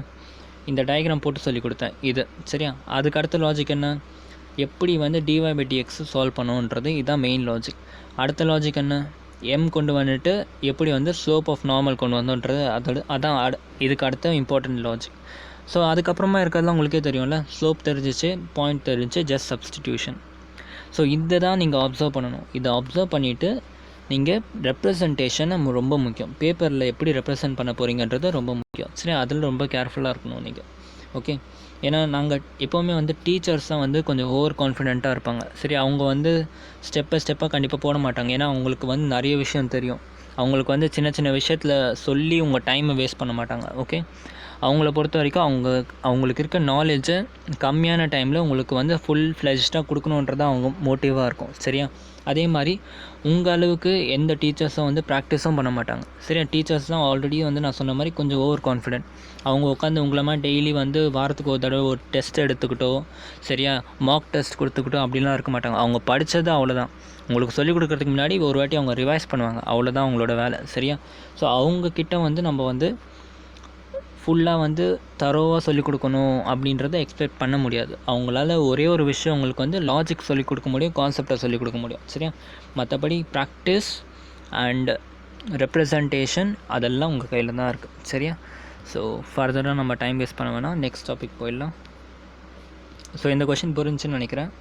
இந்த டயக்ராம் போட்டு சொல்லி கொடுத்தேன் இது. சரியா? அதுக்கு அடுத்த லாஜிக் என்ன, எப்படி வந்து dy/dx சால்வ் பண்ணுன்றது, இதுதான் மெயின் லாஜிக். அடுத்த லாஜிக் என்ன, எம் கொண்டு வந்துட்டு எப்படி வந்து ஸ்லோப் ஆஃப் நார்மல் கொண்டு வந்தோன்றது அதான் இதுக்கு அடுத்த இம்பார்ட்டன்ட் லாஜிக். ஸோ அதுக்கப்புறமா இருக்கிறதுலாம் உங்களுக்கே தெரியும்ல, ஸ்லோப் தெரிஞ்சிச்சு, பாயிண்ட் தெரிஞ்சு, ஜஸ்ட் சப்ஸ்டிடியூஷன். ஸோ இதை தான் நீங்கள் அப்சர்வ் பண்ணணும். இதை அப்சர்வ் பண்ணிவிட்டு நீங்கள் ரெப்ரசன்டேஷன் ரொம்ப முக்கியம். பேப்பரில் எப்படி ரெப்ரசன்ட் பண்ண போகிறீங்கன்றது ரொம்ப முக்கியம். சரி, அதில் ரொம்ப கேர்ஃபுல்லாக இருக்கணும் நீங்கள். ஓகே, ஏன்னா நாங்கள் எப்போவுமே வந்து டீச்சர்ஸ் தான் வந்து கொஞ்சம் ஓவர் கான்ஃபிடென்ட்டாக இருப்பாங்க. சரி, அவங்க வந்து ஸ்டெப்பாக கண்டிப்பாக போட மாட்டாங்க. ஏன்னா அவங்களுக்கு வந்து நிறைய விஷயம் தெரியும். அவங்களுக்கு வந்து சின்ன சின்ன விஷயத்தில் சொல்லி உங்கள் டைமை வேஸ்ட் பண்ண மாட்டாங்க. ஓகே, அவங்கள பொறுத்த வரைக்கும் அவங்களுக்கு இருக்க நாலேஜை கம்மியான டைமில் உங்களுக்கு வந்து ஃபுல் ஃப்ளெஜ்டாக கொடுக்கணுன்றது அவங்க மோட்டிவாக இருக்கும். சரியா? அதே மாதிரி உங்கள் அளவுக்கு எந்த டீச்சர்ஸும் வந்து ப்ராக்டிஸும் பண்ண மாட்டாங்க. சரியா? டீச்சர்ஸ் தான் ஆல்ரெடி வந்து நான் சொன்ன மாதிரி கொஞ்சம் ஓவர் கான்ஃபிடென்ட். அவங்க உட்காந்து உங்களை மாதிரி டெய்லி வந்து வாரத்துக்கு ஒரு தடவை ஒரு டெஸ்ட் எடுத்துக்கிட்டோ, சரியா, மார்க் டெஸ்ட் கொடுத்துக்கிட்டோ அப்படிலாம் இருக்க மாட்டாங்க. அவங்க படித்தது அவ்வளோதான். உங்களுக்கு சொல்லிக் கொடுக்குறதுக்கு முன்னாடி ஒரு வாட்டி அவங்க ரிவைஸ் பண்ணுவாங்க. அவ்வளோதான் அவங்களோட வேலை. சரியா? ஸோ அவங்கக்கிட்ட வந்து நம்ம வந்து ஃபுல்லாக வந்து தரோவாக சொல்லிக் கொடுக்கணும் அப்படின்றத எக்ஸ்பெக்ட் பண்ண முடியாது. அவங்களால ஒரே ஒரு விஷயம் அவங்களுக்கு வந்து லாஜிக் சொல்லிக் கொடுக்க முடியும், கான்செப்டை சொல்லிக் கொடுக்க முடியும். சரியா? மற்றபடி ப்ராக்டிஸ் அண்ட் ரெப்ரசன்டேஷன் அதெல்லாம் உங்கள் கையில் தான் இருக்குது. சரியா? ஸோ ஃபர்தராக நம்ம டைம் வேஸ்ட் பண்ண வேணாம், நெக்ஸ்ட் டாபிக் போயிடலாம். ஸோ இந்த கொஷின் புரிஞ்சுன்னு நினைக்கிறேன்.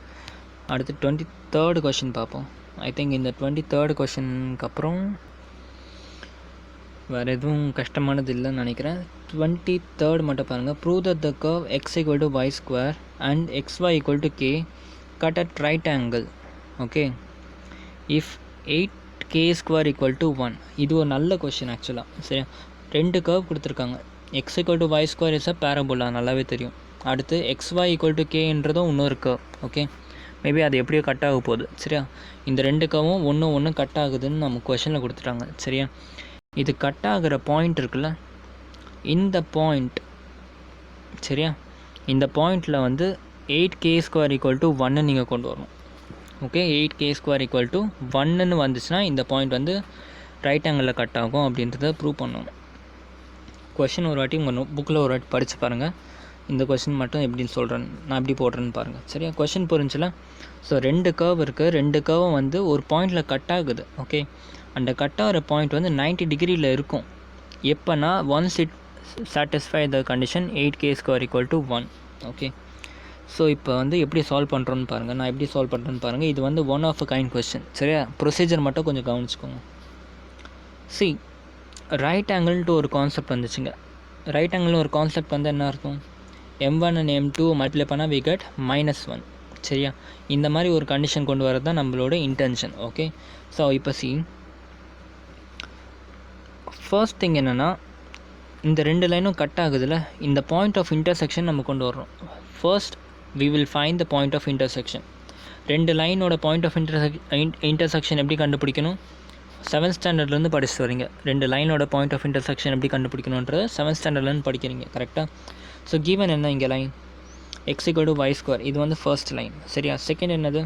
அடுத்து 23rd கொஷின் பார்ப்போம். ஐ திங்க் இந்த 23rd கொஷினுக்கு அப்புறம் வேறு எதுவும் கஷ்டமானது இல்லைன்னு நினைக்கிறேன். 23rd மட்டும் பாருங்கள். Prove that the curve x = y² and xy = k cut at right angle. Okay, if 8k² = 1. இது ஒரு நல்ல கொஷின் ஆக்சுவலாக. சரி, ரெண்டு கர்வ் கொடுத்துருக்காங்க. x = y² is a parabola, நல்லாவே தெரியும். அடுத்து xy = kன்றதும் இன்னொரு கர்வ். ஓகே, மேபி அது எப்படியோ கட் ஆக போகுது. சரியா? இந்த ரெண்டு கர்வும் ஒன்று கட் ஆகுதுன்னு நம்ம கொஷனில் கொடுத்துட்டாங்க. சரியா? இது கட் ஆகிற பாயிண்ட் இருக்குல்ல, இந்த பாயிண்ட். சரியா? இந்த பாயிண்டில் வந்து 8k² = 1 நீங்கள் கொண்டு வரணும். ஓகே, 8k² = 1 வந்துச்சுன்னா இந்த பாயிண்ட் வந்து ரைட் ஆங்கிளில் கட் ஆகும் அப்படின்றத ப்ரூவ் பண்ணணும். கொஷின் ஒரு வாட்டி உங்கள் புக்கில் ஒரு வாட்டி படித்து பாருங்கள். இந்த கொஷின் மட்டும் எப்படின்னு சொல்கிறேன், நான் எப்படி போடுறேன்னு பாருங்கள். சரியா? கொஷின் புரிஞ்சுல? ஸோ ரெண்டு கர்வ் இருக்குது. ரெண்டு கர்வும் வந்து ஒரு பாயிண்டில் கட் ஆகுது. ஓகே, அந்த கட் ஆகிற பாயிண்ட் வந்து 90 டிகிரியில் இருக்கும். எப்போனா once it satisfy the condition 8k² = 1. Okay, so இப்போ வந்து எப்படி சால்வ் பண்ணுறோன்னு பாருங்கள். நான் எப்படி சால்வ் பண்ணுறேன்னு பாருங்கள். இது வந்து one of a kind question. சரியா? ப்ரொசீஜர் மட்டும் கொஞ்சம் கவனிச்சுக்கோங்க. சி, ரைட் ஆங்கிள்ட்டு ஒரு கான்செப்ட் வந்துச்சுங்க. ரைட் ஆங்கிள் ஒரு கான்செப்ட் வந்து என்ன அர்த்தம், m1 and m2 மல்டிப்ளை பண்ணால் we get -1. சரியா? இந்த மாதிரி ஒரு கண்டிஷன் கொண்டு வரது தான் நம்மளோட இன்டென்ஷன். ஓகே, ஸோ இப்போ சி, ஃபர்ஸ்ட் திங் என்னென்னா, இந்த ரெண்டு லைனும் கட் ஆகுதுல்ல, இந்த பாயிண்ட் ஆஃப் இன்டர்செக்ஷன் நம்ம கொண்டு வரோம். First we will find the point of intersection. ரெண்டு லைனோட பாயிண்ட் ஆஃப் இன்டர்செக்ஷன் எப்படி கண்டுபிடிக்கணும், 7th ஸ்டாண்டர்ட்லேருந்து படிச்சுட்டு வரீங்க. ரெண்டு லைனோட பாயிண்ட் ஆஃப் இன்டர்செக்ஷன் எப்படி கண்டுபிடிக்கணுன்றது 7th ஸ்டாண்டர்ட்லேருந்து படிக்கிறீங்க. கரெக்டாக? ஸோ கிவன் என்ன இங்கே லைன் x = y², இது வந்து ஃபர்ஸ்ட் லைன். சரியா? செகண்ட் என்னது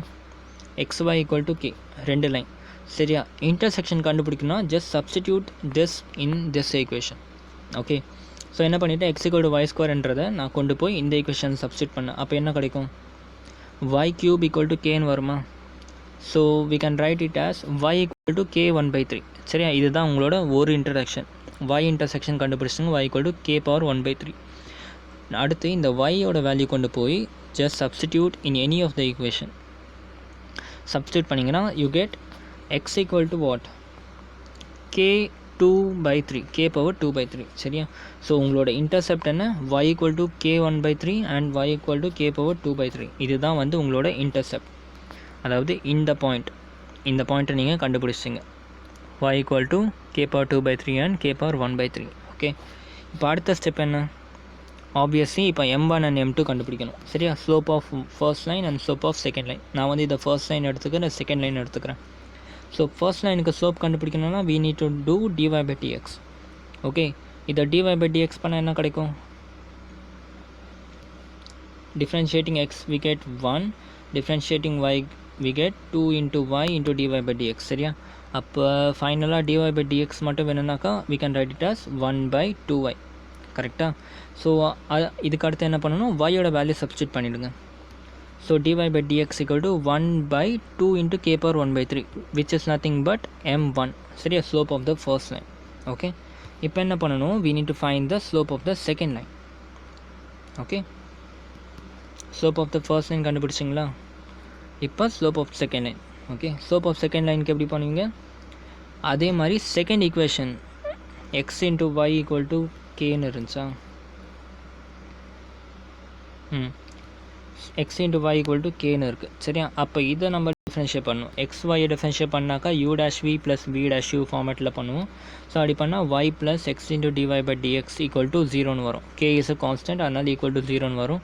xy = k, ரெண்டு லைன். சரியா? இன்டர்செக்ஷன் கண்டுபிடிக்கணும்னா just substitute this in this equation. Okay, so என்ன பண்ணிவிட்டு x = y²ன்றதை நான் கொண்டு போய் இந்த ஈக்குவேஷன் சப்ஸ்டியூட் பண்ணேன். அப்போ என்ன கிடைக்கும், y³ = kன்னு வருமா? So we can write it as y equal to k1/3. சரியா, இதுதான் உங்களோட ஒரு இன்டர்செக்ஷன். y இன்டர்செக்ஷன் கண்டுபிடிச்சிங்க, y ஈக்குவல் டு k⁻1/3. அடுத்து இந்த y-யோட வேல்யூ கொண்டு போய் just substitute in any of the equation. Substitute பண்ணிங்கன்னா you get x equal to what, k2/3, k⁻2/3. சரியா, ஸோ உங்களோட இன்டர்செப்ட் என்ன, y equal to k1/3 and y equal to k⁻2/3. இதுதான் வந்து உங்களோட இன்டர்செப்ட். அதாவது இந்த பாயிண்ட்டை நீங்கள் கண்டுபிடிச்சிங்க, y equal to k⁻2/3 and k⁻1/3. Okay, இப்போ அடுத்த ஸ்டெப் என்ன, ஆப்வியஸ்லி இப்போ m1 அண்ட் m2 கண்டுபிடிக்கணும். சரியா, slope of first line and slope of second line. நான் வந்து இதை ஃபர்ஸ்ட் லைன் எடுத்துக்கிறேன், செகண்ட் லைன் எடுத்துக்கிறேன். ஸோ ஃபர்ஸ்ட் லைனுக்கு ஸ்லோப் கண்டுபிடிக்கணும்னா we need to do dy/dx. Okay, இதை dy/dx பண்ணால் என்ன கிடைக்கும், differentiating x we get 1, differentiating y we get 2 into y into dy/dx. சரியா, அப்போ ஃபைனலாக dy/dx மட்டும் வேணும்னாக்கா we can write it as 1/2y. கரெக்டாக. ஸோ இதுக்கு அடுத்து என்ன பண்ணணும், y-யோட வேல்யூ சப்ஸ்டியூட் பண்ணிவிடுங்க. So dy/dx equal to 1/2 into k⁻1/3 which is nothing but m1. சரியா, slope of the first line. Okay, இப்போ என்ன பண்ணணும், we need to find the slope of the second line. Okay, slope of the first line கண்டுபிடிச்சிங்களா, இப்போ slope of second line. Okay, slope of second லைனுக்கு எப்படி பண்ணுவீங்க, அதே மாதிரி second equation x into y equal to kன்னு இருந்துச்சா, x into y equal to kன்னு இருக்குது. சரியா, அப்போ இதை நம்ம டிஃப்ரென்ஷியேட் பண்ணுவோம். எக்ஸ் ஒய் டிஃப்ரென்ஷியேட் பண்ணாக்கா u'(v + v'(u) ஃபார்மேட்டில் பண்ணுவோம். ஸோ அப்படி பண்ணால் y + x into dy/dx equal to 0ன்னு வரும். k is a constant, அதனால் equal to 0ன்னு வரும்.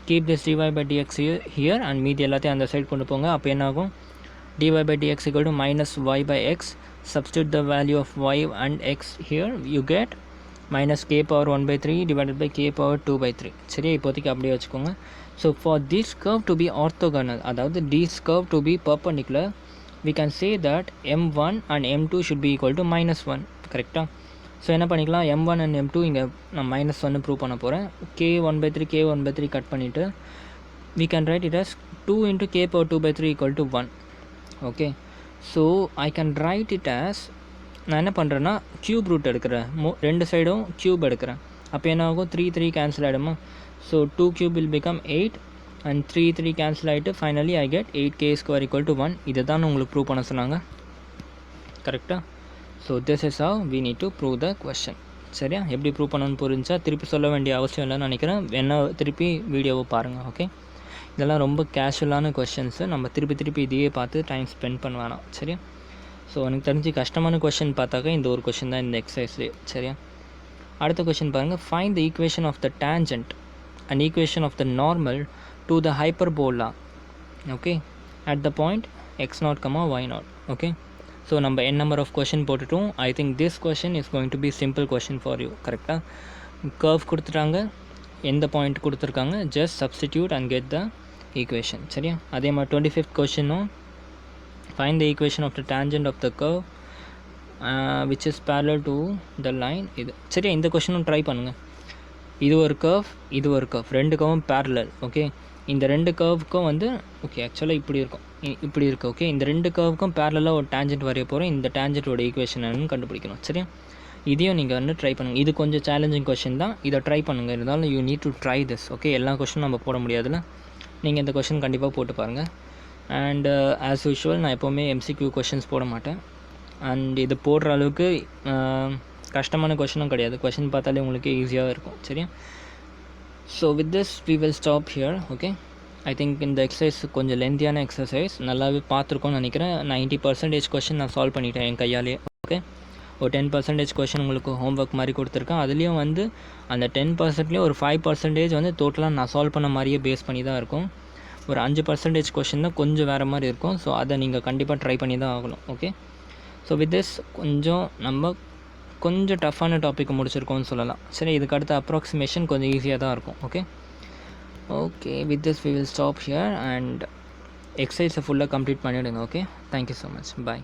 Keep this dy/dx here and மீதி எல்லாத்தையும் அந்த சைடு கொண்டு போங்க. அப்போ என்ன ஆகும், dy/dx equal to -y/x. substitute the value of y and x here, you get -k⁻1/3 divided by k⁻2/3. சரியா, இப்போதைக்கு அப்படியே வச்சுக்கோங்க. So for this curve to be orthogonal, அதாவது this curve to be perpendicular, we can say that m1 and m2 should be equal to -1. கரெக்டாக. So என்ன பண்ணிக்கலாம், m1 and m2 இங்கே நான் -1 ப்ரூவ் பண்ண போகிறேன். k1/3 கட் பண்ணிவிட்டு we can write it as 2 into k⁻2/3 equal to 1. Okay, so I can write it as, நான் என்ன பண்ணுறேன்னா க்யூப் ரூட் எடுக்கிறேன், ரெண்டு சைடும் க்யூப் எடுக்கிறேன். அப்போ என்ன ஆகும், 3 கேன்சல் ஆகிடுமா. So 2 cube will become 8 and 3 cancel ஆகிட்டு finally I get 8k² equal to 1. இதை தான் உங்களுக்கு ப்ரூவ் பண்ண சொன்னாங்க. கரெக்டாக. So this is how we need to prove the question. சரியா, எப்படி ப்ரூவ் பண்ணணும்னு புரிஞ்சா திருப்பி சொல்ல வேண்டிய அவசியம் இல்லைன்னு நினைக்கிறேன். என்ன திருப்பி வீடியோவை பாருங்கள். ஓகே, இதெல்லாம் ரொம்ப கேஷுவலான கொஷின்ஸு, நம்ம திருப்பி இதையே பார்த்து டைம் ஸ்பெண்ட் பண்ண வேணாம். சரியா, ஸோ எனக்கு தெரிஞ்சு கஷ்டமான கொஷின் பார்த்தாக்கா இந்த ஒரு கொஷின் தான் இந்த எக்ஸசைஸ்லேயே. சரியா, அடுத்த கொஷின் பாருங்கள். Find the equation of the tangent and equation of the normal to the hyperbola. Okay, at the point x0, y0. Okay, so நம்ம n நம்பர் ஆஃப் கொஷின் போட்டுட்டோம். I think this question is going to be simple question for you. கரெக்டாக, curve கொடுத்துட்டாங்க, எந்த point கொடுத்துருக்காங்க, just substitute and get the equation. சரியா, அதே மாதிரி 25th கொஷினும் find the equation of the tangent of the curve which is parallel to the line. இது சரியா, இந்த கொஷினும் ட்ரை பண்ணுங்கள். இது ஒரு கர்வ், இது ஒரு கர்வ், ரெண்டு கர்வும் parallel. ஓகே, இந்த ரெண்டு கர்வுக்கும் வந்து ஓகே ஆக்சுவலாக இப்படி இருக்கும், இப்படி இருக்குது. ஓகே, இந்த ரெண்டு கர்வுக்கும் பேரலாக ஒரு டேஞ்சன்ட் வரைய போகிறோம். இந்த டேஞ்சன்ட்டோட ஈக்குவேஷன் என்னன்னு கண்டுபிடிக்கணும். சரியா, இதையும் நீங்கள் வந்து ட்ரை பண்ணுங்கள். இது கொஞ்சம் சேலஞ்சிங் கொஷின் தான், இதை ட்ரை பண்ணுங்கள். இருந்தாலும் you need to try this. Okay, எல்லா கொஷினும் நம்ம போட முடியாதுல்ல, நீங்கள் இந்த கொஷின் கண்டிப்பாக போட்டு பாருங்கள். அண்ட் ஆஸ் யூஷுவல் நான் எப்போவுமே MCQ கொஷின்ஸ் போட மாட்டேன். அண்ட் இது போடுற அளவுக்கு கஷ்டமான கொஷினும் கிடையாது. கொஷின் பார்த்தாலே உங்களுக்கு ஈஸியாக இருக்கும். சரியா, so with this we will stop here. Okay, I think இந்த எக்ஸசைஸ் கொஞ்சம் லென்த்தியான எக்ஸசைஸ், நல்லாவே பார்த்துருக்கோன்னு நினைக்கிறேன். 90% கொஷின் நான் சால்வ் பண்ணிட்டேன் என் கையாலே. ஓகே, ஒரு 10% கொஷின் உங்களுக்கு ஹோம்ஒர்க் மாதிரி கொடுத்துருக்கேன். அதுலேயும் வந்து அந்த 10%லேயும் ஒரு 5% வந்து டோட்டலாக நான் சால்வ் பண்ண மாதிரியே பேஸ் பண்ணி தான் இருக்கும். ஒரு 5% கொஷின் தான் கொஞ்சம் வேறு மாதிரி இருக்கும். ஸோ அதை நீங்கள் கண்டிப்பாக ட்ரை பண்ணி தான் ஆகணும். ஓகே, ஸோ வித் திஸ் நம்ம கொஞ்சம் டஃப்பான டாப்பிக் முடிச்சிருக்கோம்னு சொல்லலாம். சரி, இதுக்கு அடுத்த அப்ராக்சிமேஷன் கொஞ்சம் ஈஸியாக தான் இருக்கும். Okay, with this we will stop here and எக்ஸசைஸை ஃபுல்லாக கம்ப்ளீட் பண்ணிவிடுங்க. ஓகே, தேங்க்யூ ஸோ மச், பாய்.